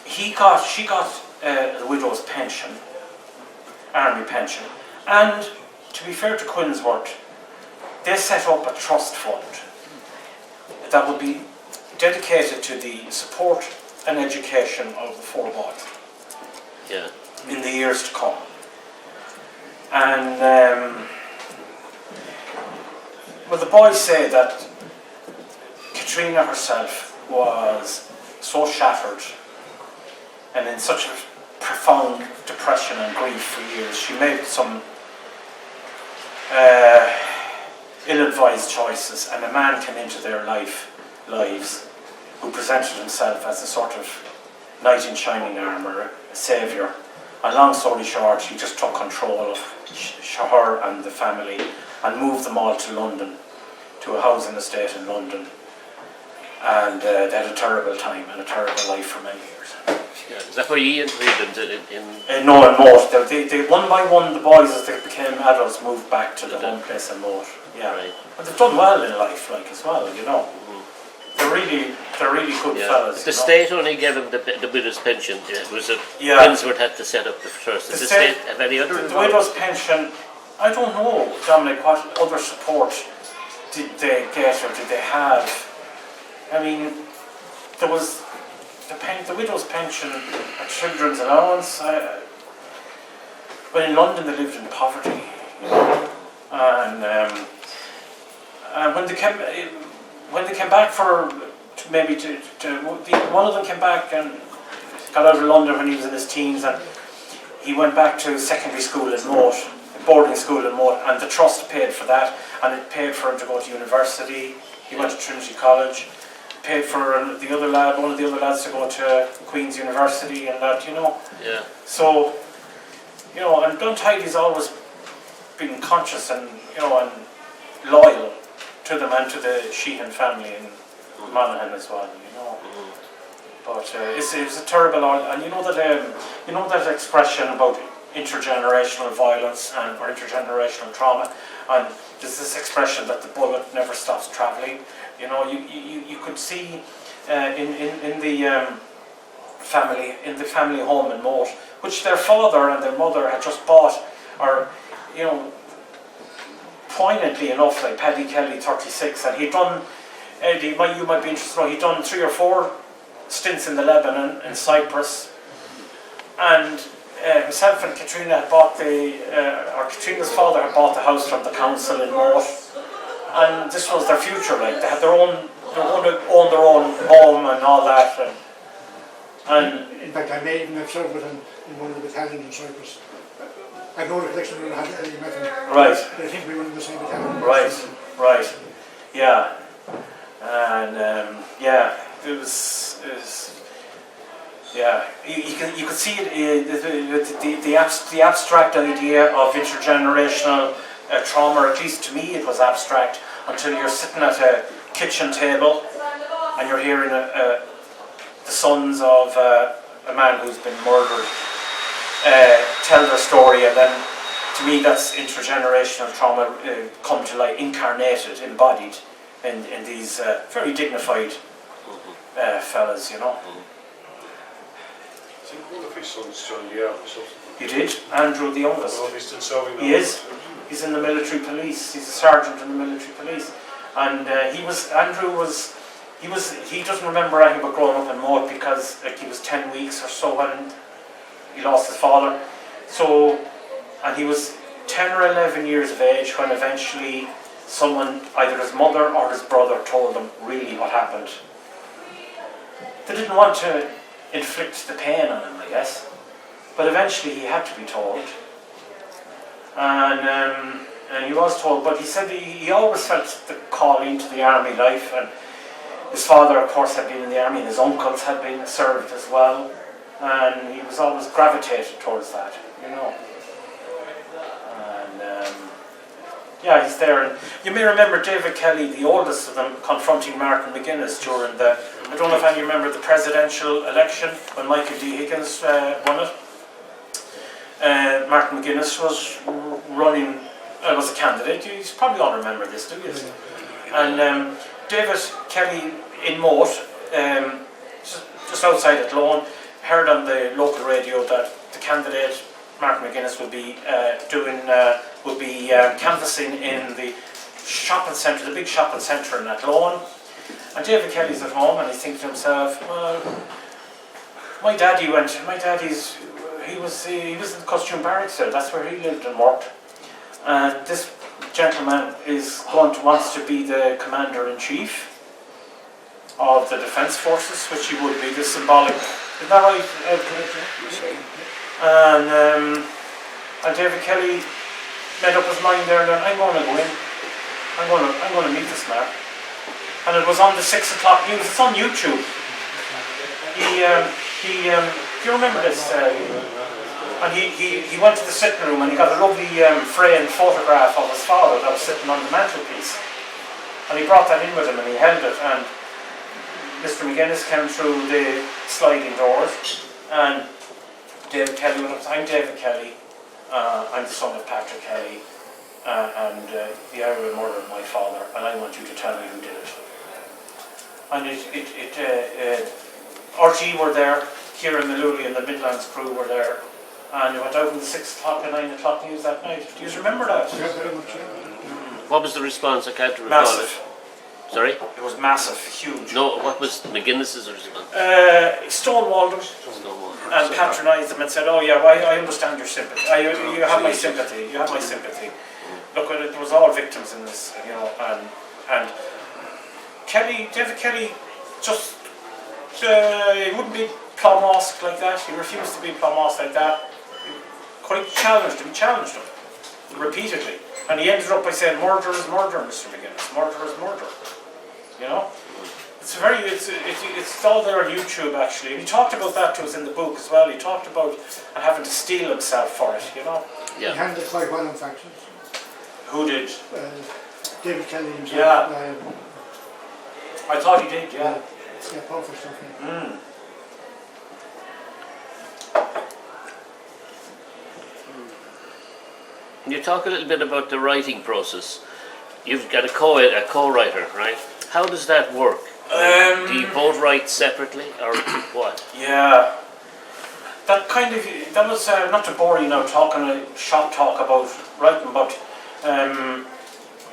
S2: She got the widow's pension, army pension, and to be fair to Quinsworth, they set up a trust fund that would be dedicated to the support and education of the 4 boys.
S3: Yeah.
S2: In the years to come. And Well, the boys say that Katrina herself was so shattered and in such a profound depression and grief for years. She made some ill-advised choices, and a man came into their lives who presented himself as a sort of knight in shining armour, a saviour. And long story short, he just took control of her and the family and moved them all to London, to a housing estate in London. And they had a terrible time and a terrible life for many years.
S3: Yeah. Is that where you interviewed them in
S2: No, in Moat. They one by one, the boys, as they became adults, moved back to the home place in Moat. Yeah,
S3: Right.
S2: but they've done well in life, like as well. You know, they're really good fellas.
S3: The
S2: you know.
S3: state only gave him the widow's pension. It was a
S2: Yeah.
S3: Kinsworth had to set up the trust. Does
S2: The
S3: the state
S2: state-
S3: have any other
S2: The
S3: involvement?
S2: widow's pension, I don't know, Dominic, what other support did they get or did they have? I mean, there was the widow's pension, a children's allowance. But in London they lived in poverty, you know. And when they came back one of them came back and got out of London when he was in his teens, and he went back to secondary school in Moat, boarding school in Moat, and the trust paid for that, and it paid for him to go to university. He went to Trinity College, paid for one of the other lads to go to Queen's University and that, you know.
S3: Yeah.
S2: So, you know, and Don Tidey's always been conscious and, you know, and loyal to them and to the Sheehan family in Monaghan as well, you know. But it's a terrible, and you know that expression about intergenerational violence or intergenerational trauma, and there's this expression that the bullet never stops travelling. You know, you could see in the family home in Moat, which their father and their mother had just bought, or, you know, poignantly enough, like Paddy Kelly, 36, and he'd done, Eddie, you might be interested to know, he'd done 3 or 4 stints in the Lebanon, in Cyprus, and himself and Katrina had bought Katrina's father had bought the house from the council in Moat, and this was their future, like, they were going to own their own home and all that, and
S6: In fact, I may even have served with him in one of the battalions in Cyprus. I have no recollection of having met him.
S2: Right.
S6: But I think we were in the same battalion.
S2: Right, yeah, and it was yeah. You could see it, the abstract idea of intergenerational trauma. Or at least to me, it was abstract until you're sitting at a kitchen table and you're hearing the sons of a man who's been murdered tell their story, and then to me that's intergenerational trauma come to light, incarnated, embodied in these very dignified fellas, you know.
S7: I think one of his sons joined the army, so
S2: He did, Andrew the youngest.
S7: he's still serving now.
S2: He is. He's in the military police. He's a sergeant in the military police, and he doesn't remember anything about growing up in Moat because like, he was 10 weeks or so when he lost his father. So, and he was 10 or 11 years of age when eventually someone, either his mother or his brother, told him really what happened. They didn't want to inflict the pain on him, I guess, but eventually he had to be told. And he was told, but he said he always felt the calling to the army life, and his father, of course, had been in the army, and his uncles had been served as well, and he was always gravitated towards that, you know. And yeah, he's there. And you may remember David Kelly, the oldest of them, confronting Martin McGuinness during the, I don't know if any remember the presidential election when Michael D. Higgins won it. Martin McGuinness was running, was a candidate. You probably all remember this, do you? And David Kelly in Moat, just outside Athlone, heard on the local radio that the candidate Martin McGuinness would be canvassing in the shopping centre, the big shopping centre in Athlone. And David Kelly's at home and he's thinking to himself, well, he was in the costume barracks there, that's where he lived and worked. And this gentleman wants to be the commander-in-chief of the Defence Forces, which he would be, the symbolic. Is that right, Ed? And David Kelly made up his mind there that I'm going to go in. I'm going to meet this man. And it was on the 6 o'clock news. It's on YouTube. Do you remember this? And he went to the sitting room and he got a lovely framed photograph of his father that was sitting on the mantelpiece. And he brought that in with him and he held it. And Mr. McGuinness came through the sliding doors. And David Kelly went up. I'm David Kelly. I'm the son of Patrick Kelly. And the Irish murdered my father. And I want you to tell me who did it. And RG were there. Kieran Malooly and the Midlands crew were there. And it went out in the 6 o'clock and 9 o'clock news that night. Do you remember that?
S6: Yeah, very much.
S3: What was the response? I can't recall
S2: Massive.
S3: it. Sorry?
S2: It was massive, huge.
S3: No, what was McGuinness's response?
S2: Stonewalled them and patronised them and said, "Oh yeah, well, I understand your sympathy. You have my sympathy. You have my sympathy." Look, there was all victims in this, you know, and David Kelly, just he wouldn't be Plummosk like that. He refused to be Plummosk like that. Quite challenged him repeatedly, and he ended up by saying, "Murder is murder, Mr. McGuinness. Murder is murder." You know, it's all there on YouTube actually. And he talked about that to us in the book as well. He talked about having to steel himself for it. You know.
S3: Yeah.
S6: He handled quite well in fact.
S2: Who did?
S6: David Kelly himself.
S2: Yeah. I thought he did. Yeah.
S6: Yeah, powerful stuff. Yeah.
S3: Can you talk a little bit about the writing process? You've got a co-writer, right? How does that work? Do you both write separately, or what?
S2: Yeah. That was not to bore you now talking shop talk about writing, but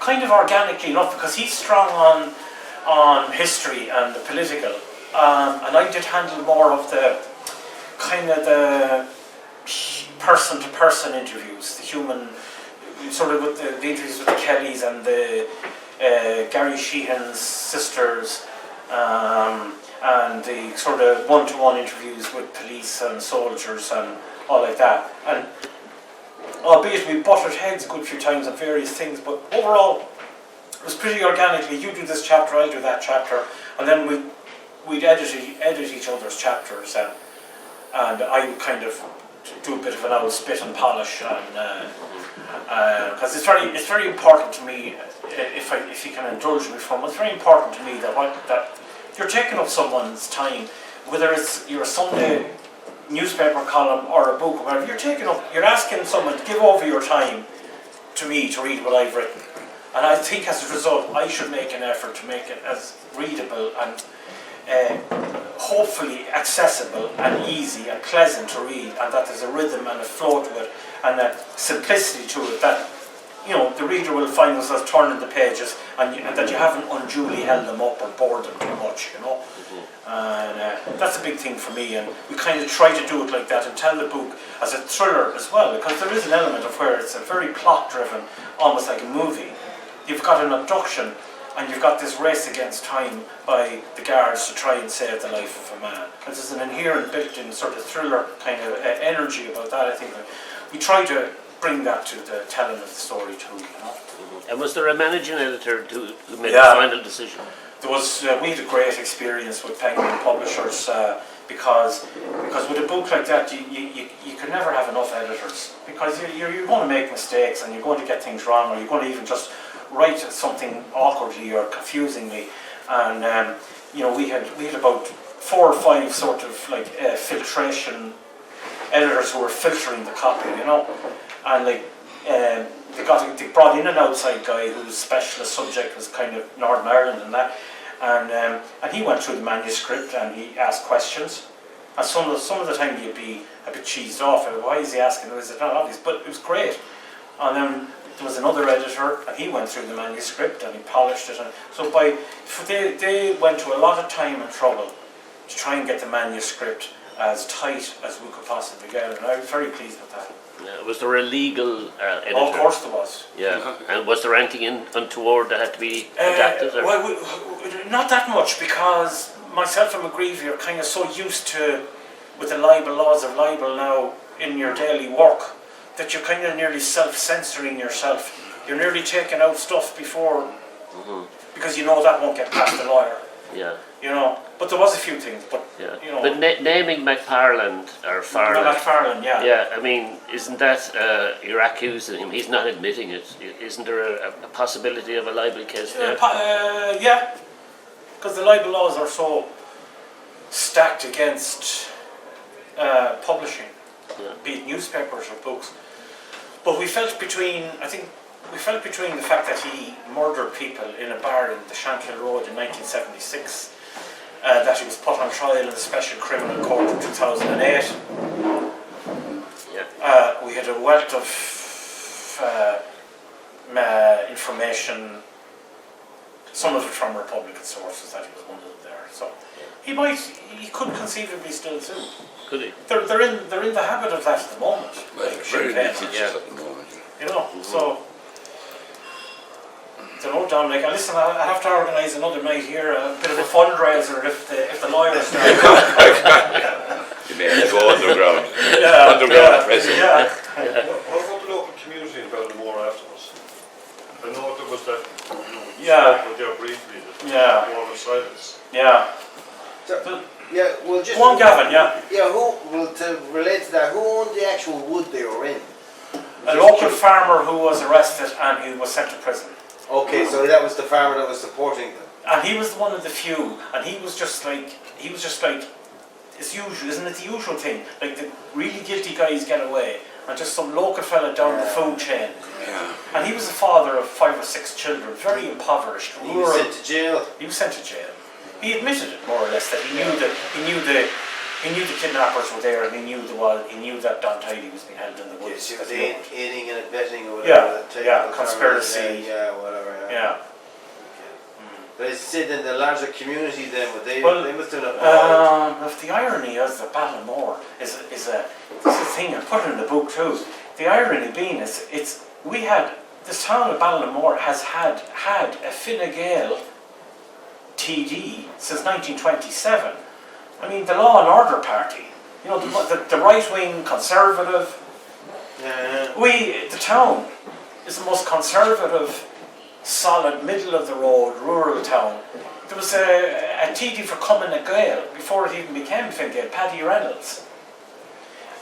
S2: kind of organically enough, because he's strong on history and the political, and I did handle more of the kind of the person-to-person interviews, the human, sort of with the interviews with the Kellys and the Gary Sheehan's sisters, and the sort of one-to-one interviews with police and soldiers and all like that. And albeit we butted heads a good few times on various things, but overall it was pretty organically. You do this chapter, I'll do that chapter, and then we'd edit each other's chapters, and I would kind of do a bit of an old spit and polish, and because it's very important to me, if you can indulge me from, it's very important to me that you're taking up someone's time, whether it's your Sunday newspaper column or a book or whatever. You're asking someone to give over your time to me to read what I've written, and I think as a result I should make an effort to make it as readable and hopefully accessible and easy and pleasant to read, and that there's a rhythm and a flow to it and a simplicity to it that, you know, the reader will find themselves turning the pages, and that you haven't unduly held them up or bored them too much, you know. And that's a big thing for me, and we kind of try to do it like that and tell the book as a thriller as well, because there is an element of where it's a very plot driven, almost like a movie. You've got an abduction and you've got this race against time by the guards to try and save the life of a man. And there's an inherent built-in sort of thriller kind of energy about that. I think we try to bring that to the telling of the story too, you know.
S3: And was there a managing editor who made the final decision?
S2: There was. We had a great experience with Penguin Publishers because with a book like that, you can never have enough editors, because you're going to make mistakes and you're going to get things wrong, or you're going to even just write something awkwardly or confusingly. And you know, we had about 4 or 5 sort of like filtration editors who were filtering the copy, you know, and like they brought in an outside guy whose specialist subject was kind of Northern Ireland and that, and he went through the manuscript and he asked questions, and some of the time you'd be a bit cheesed off. Why is he asking? Is it not obvious? But it was great. And then there was another editor, and he went through the manuscript and he polished it, and so they went to a lot of time and trouble to try and get the manuscript as tight as we could possibly get, and I was very pleased with that.
S3: Was there a legal editor?
S2: Oh, of course there was.
S3: Yeah. And was there anything untoward that had to be adapted? Or?
S2: Well, not that much, because myself and McGreevy are kind of so used to, with the libel laws of libel now in your daily work, that you're kind of nearly self-censoring yourself. You're nearly taking out stuff before, because you know that won't get past the lawyer.
S3: Yeah.
S2: You know, but there was a few things, but
S3: Yeah.
S2: you know.
S3: But naming McFarland or Farland.
S2: McFarland, yeah.
S3: Yeah, I mean, isn't that, you're accusing him, he's not admitting it. Isn't there a possibility of a libel case there?
S2: Yeah, because the libel laws are so stacked against publishing, be it newspapers or books. But we felt between the fact that he murdered people in a bar in the Shankill Road in 1976, that he was put on trial in the Special Criminal Court in 2008. We had a wealth of information, some of it from Republican sources, that he was one of them there. So he could conceivably still sue.
S3: Could he?
S2: They're in the habit of that at the moment.
S1: Well, very litigious at the moment.
S2: You know, so. I don't know, Dominic. Listen, I have to organise another night here, a bit of a fundraiser if the lawyers start.
S1: You may have to go underground.
S2: Underground
S1: at present.
S2: Yeah.
S7: What about the local community in Ballinamore afterwards? I know there was that, you
S2: Yeah.
S7: spoke with there briefly,
S2: Yeah.
S7: more of a silence.
S2: Yeah.
S5: So, yeah, well, just.
S2: Go on, Gavin, yeah.
S5: Yeah, to relate to that, who owned the actual wood they were in?
S2: A local farmer who was arrested and who was sent to prison.
S5: Okay, so that was the farmer that was supporting them.
S2: And he was one of the few, and he was just like, it's usual, isn't it the usual thing? Like the really guilty guys get away, and just some local fella down the food chain.
S1: Yeah.
S2: And he was the father of 5 or 6 children, very impoverished,
S5: He was sent to jail.
S2: He was sent to jail. He admitted it more or less that he knew the kidnappers were there, and he knew that Don Tidey was being held in the woods.
S5: Yes, he was aiding and abetting or whatever.
S2: Conspiracy.
S5: Yeah, whatever.
S2: Yeah.
S5: But it's said in the larger community then, but they must have
S2: If the irony is that Ballinamore is a thing, I put it in the book too. The irony being this town of Ballinamore has had a Fine Gael TD since 1927. I mean, the Law and Order Party, you know, the right-wing conservative. The town is the most conservative, solid, middle-of-the-road, rural town. There was a TD for Cumann Gael before it even became Fine Gael, Paddy Reynolds.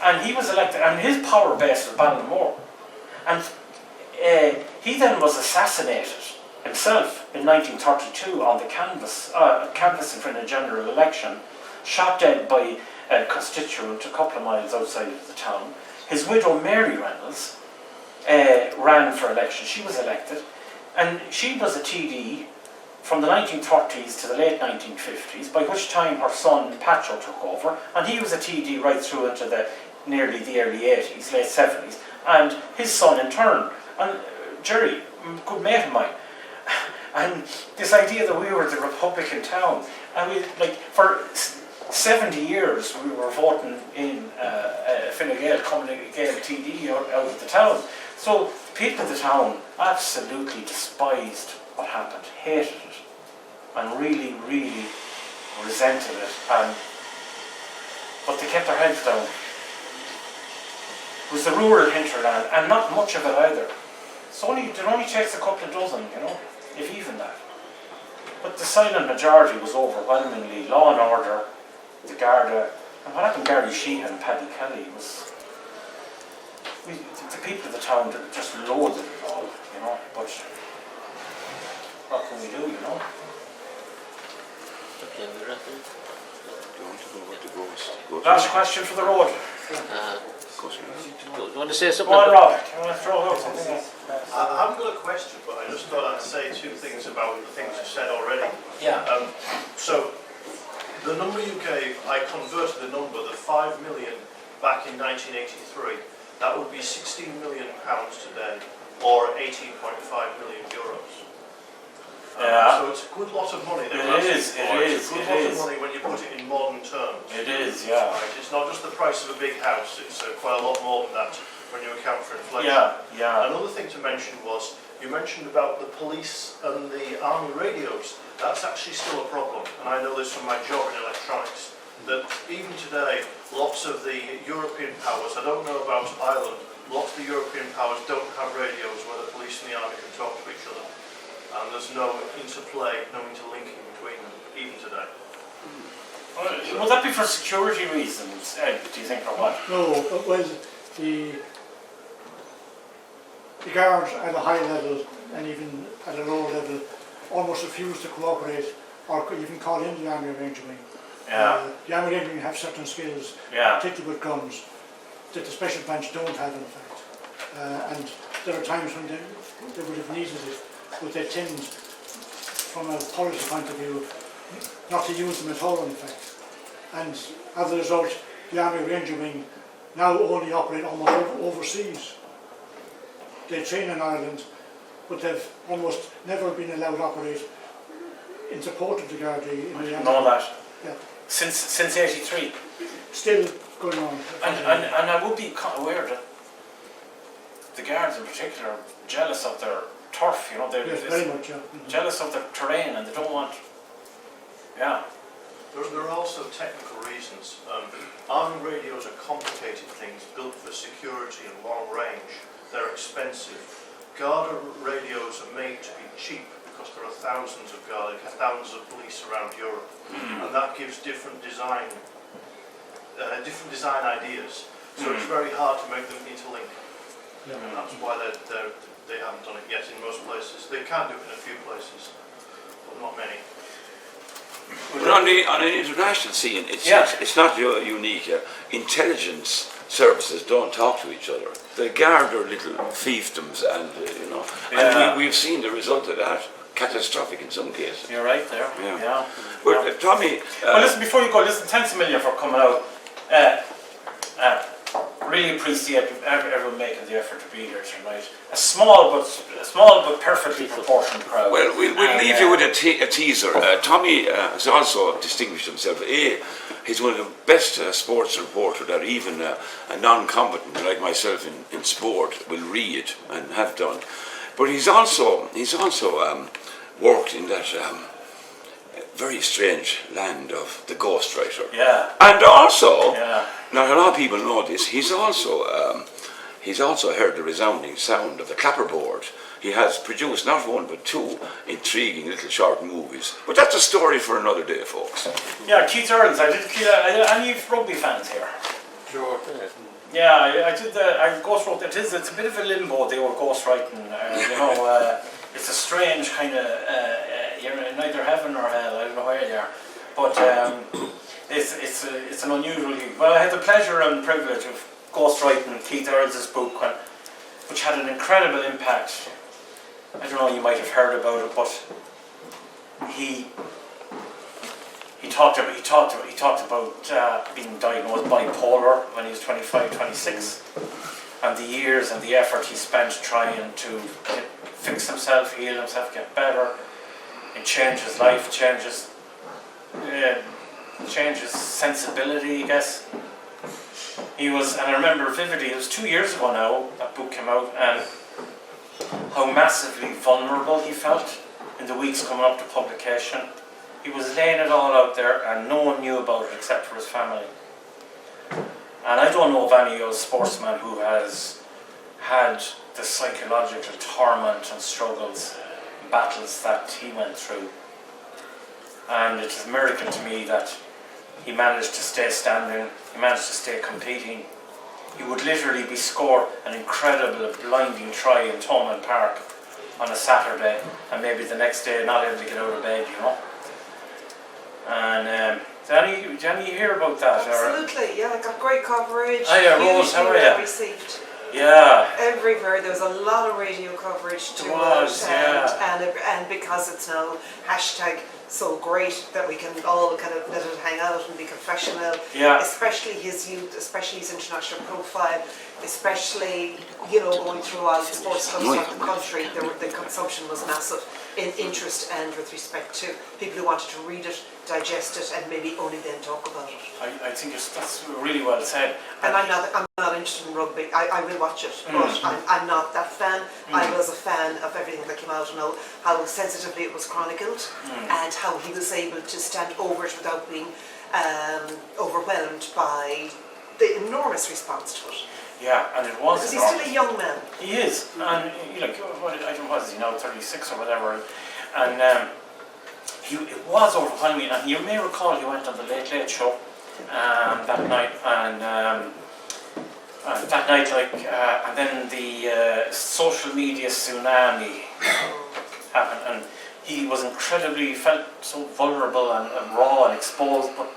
S2: And he was elected, and his power base was Ballinamore. And he then was assassinated himself in 1932 on the canvassing for a general election, shot dead by a constituent a couple of miles outside of the town. His widow, Mary Reynolds, ran for election. She was elected, and she was a TD from the 1930s to the late 1950s, by which time her son, Pacho, took over, and he was a TD right through into nearly the early 80s, late 70s, and his son in turn, and Jerry, good mate of mine. And this idea that we were the Republican town, and for 70 years we were voting in Fine Gael, Cumann Gael TD out of the town. So people of the town absolutely despised what happened, hated it, and really, really resented it. But they kept their heads down. It was the rural hinterland, and not much of it either. It only takes a couple of dozen, you know, if even that. But the silent majority was overwhelmingly law and order, the Garda, and what happened to Gary Sheehan and Paddy Kelly was... the people of the town just loathed it all, you know, but what can we do, you know?
S3: Okay, we reckon.
S2: Last question for the road.
S3: Do you want to say something?
S2: Go on, Rob. Do you want to throw out something else?
S8: I haven't got a question, but I just thought I'd say 2 things about the things you said already.
S2: Yeah.
S8: So, the number you gave, I converted the number, the 5 million, back in 1983. That would be £16 million today, or 18.5 million euros.
S2: Yeah.
S8: So it's a good lot of money.
S2: It is,
S8: It's a good lot
S2: it is.
S8: of money when you put it in modern terms.
S2: It is, yeah.
S8: Right. It's not just the price of a big house, it's quite a lot more than that when you account for inflation.
S2: Yeah.
S8: Another thing to mention was, you mentioned about the police and the army radios. That's actually still a problem, and I know this from my job in electronics, that even today, lots of the European powers, I don't know about Ireland, lots of the European powers don't have radios where the police and the army can talk to each other. And there's no interplay, no interlinking between them, even today.
S2: Would that be for security reasons, Ed, do you think, or what?
S6: No, but well, the guards at a high level and even at a lower level almost refuse to cooperate or even call in the army range wing.
S2: Yeah.
S6: The army range wing have certain skills,
S2: Yeah.
S6: particularly with guns, that the special branch don't have in fact. And there are times when they would have needed it, but they tend, from a policy point of view, not to use them at all in fact. And as a result, the Army Ranger Wing now only operate almost overseas. They train in Ireland, but they've almost never been allowed to operate in support of the Gardaí in the
S2: I know that.
S6: Yeah.
S2: Since 83.
S6: Still going on.
S2: And I would be kind of aware that the guards in particular are jealous of their turf, you know, they're
S6: Yes, very much, yeah. Mhm.
S2: jealous of their terrain and they don't want, yeah.
S8: There are also technical reasons. Army radios are complicated things built for security and long range. They're expensive. Garda radios are made to be cheap because there are thousands of Garda, thousands of police around Europe, and that gives different design ideas. So it's very hard to make them interlink, and that's why they haven't done it yet in most places. They can do it in a few places, but not many.
S1: But on an international scene, it's not unique. Intelligence services don't talk to each other. They guard their little fiefdoms, and and we've seen the result of that. Catastrophic in some cases.
S2: You're right there.
S1: Yeah. But Tommy.
S2: Well, listen, before you go, listen, thanks a million for coming out. Really appreciate everyone making the effort to be here tonight. A small but perfectly proportioned crowd.
S1: Well, we'll leave you with a teaser. Tommy has also distinguished himself. He's one of the best sports reporters that even a non-combatant like myself in sport will read and have done. But he's also worked in that very strange land of the ghostwriter.
S2: Yeah.
S1: And also,
S2: Yeah.
S1: now a lot of people know this, he's also heard the resounding sound of the clapperboard. He has produced not one but two intriguing little short movies. But that's a story for another day, folks.
S2: Yeah, Keith Earls, any rugby fans here?
S4: Sure.
S2: Yeah, I ghostwrote it. It's a bit of a limbo, they were ghostwriting. It's a strange kind of, you're in neither heaven or hell, I don't know where you are. But it's an unusual, well, I had the pleasure and privilege of ghostwriting Keith Earls' book, which had an incredible impact. I don't know, you might have heard about it, but he talked about being diagnosed bipolar when he was 25, 26, and the years and the effort he spent trying to fix himself, heal himself, get better, and change his life, change his sensibility, I guess. And I remember vividly, it was 2 years ago now, that book came out, and how massively vulnerable he felt in the weeks coming up to publication. He was laying it all out there and no one knew about it except for his family. And I don't know of any other sportsman who has had the psychological torment and struggles, battles that he went through. And it is a miracle to me that he managed to stay standing, he managed to stay competing. He would literally be scored an incredible, blinding try in Thomond Park on a Saturday, and maybe the next day not able to get out of bed, And did any hear about that?
S9: Absolutely, yeah, I got great coverage.
S2: Hiya, Rose, how are you?
S9: Received
S2: Yeah.
S9: everywhere. There was a lot of radio coverage to
S2: There was,
S9: it, and because it's now hashtag so great that we can all kind of let it hang out and be professional.
S2: Yeah.
S9: Especially his youth, especially his international profile, especially going through all the sports clubs around the country. The consumption was massive. in interest and with respect to people who wanted to read it, digest it, and maybe only then talk about it.
S2: I think that's really well said.
S9: And I'm not interested in rugby. I will watch it, but I'm not that fan. I was a fan of everything that came out, and how sensitively it was chronicled, and how he was able to stand over it without being overwhelmed by the enormous response to it.
S2: Yeah, and it was.
S9: Because he's still a young man.
S2: He is, and I don't know, what is he now, 36 or whatever, and it was overwhelming. And you may recall he went on the Late Late Show that night, and that night, and then the social media tsunami happened, and he was felt so vulnerable and raw and exposed, but.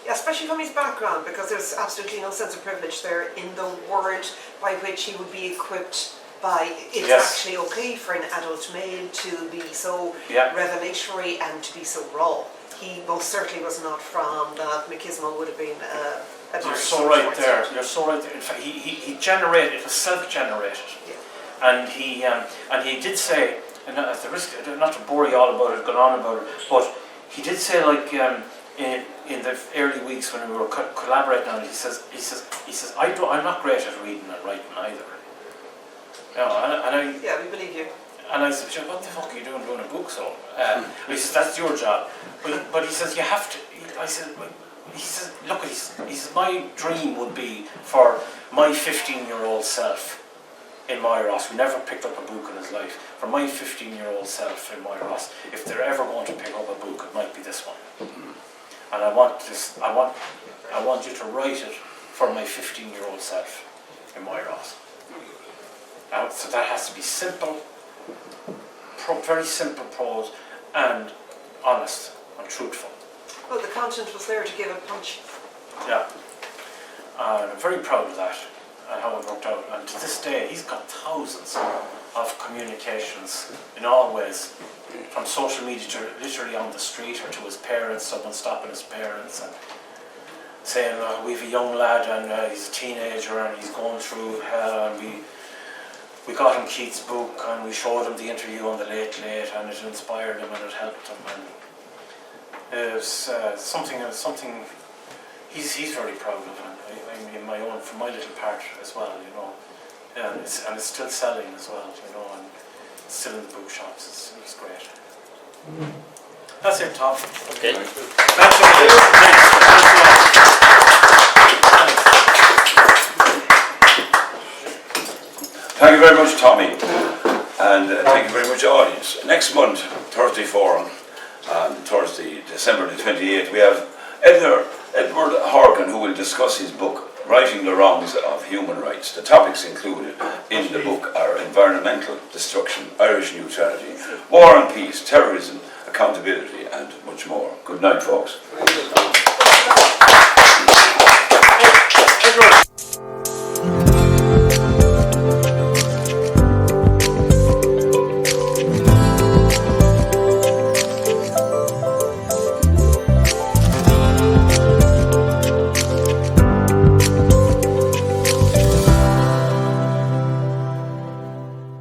S9: Yeah, especially from his background, because there's absolutely no sense of privilege there in the word by which he would be equipped by it's actually okay for an adult male to be so revelatory and to be so raw. He most certainly was not from that. Machismo would have been a
S2: You're so right there. You're so right there. In fact, he generated, it was self-generated. Yeah. And he did say, and at the risk, not to bore you all about it, go on about it, but he did say, like, in the early weeks when we were collaborating on it, he says, I'm not great at reading and writing either. You know,
S9: yeah, we believe you.
S2: And I said, what the fuck are you doing a book so? He says, that's your job. But he says, you have to. He says, look, he says, my dream would be for my 15-year-old self in Moyross, who never picked up a book in his life, for my 15-year-old self in Moyross, if they're ever going to pick up a book, it might be this one. And I want you to write it for my 15-year-old self in Moyross. So that has to be simple, very simple prose, and honest and truthful.
S9: Well, the content was there to give a punch.
S2: Yeah. And I'm very proud of that and how it worked out. And to this day, he's got thousands of communications in all ways, from social media to literally on the street or to his parents, someone stopping his parents and saying, we've a young lad and he's a teenager and he's going through hell, and we got him Keith's book and we showed him the interview on the Late Late, and it inspired him and it helped him, and it was something he's very proud of, and I mean my own, for my little part as well, you know, and it's still selling as well, you know, and it's still in the bookshops. It's great. That's it, Tom.
S3: Okay.
S2: That's it.
S1: Thank you very much, Tommy, and thank you very much, audience. Next month, Thursday Forum, on Thursday, December the 28th, we have Edward Horgan, who will discuss his book, Righting the Wrongs of Human Rights. The topics included in the book are environmental destruction, Irish neutrality, war and peace, terrorism, accountability, and much more. Good night, folks.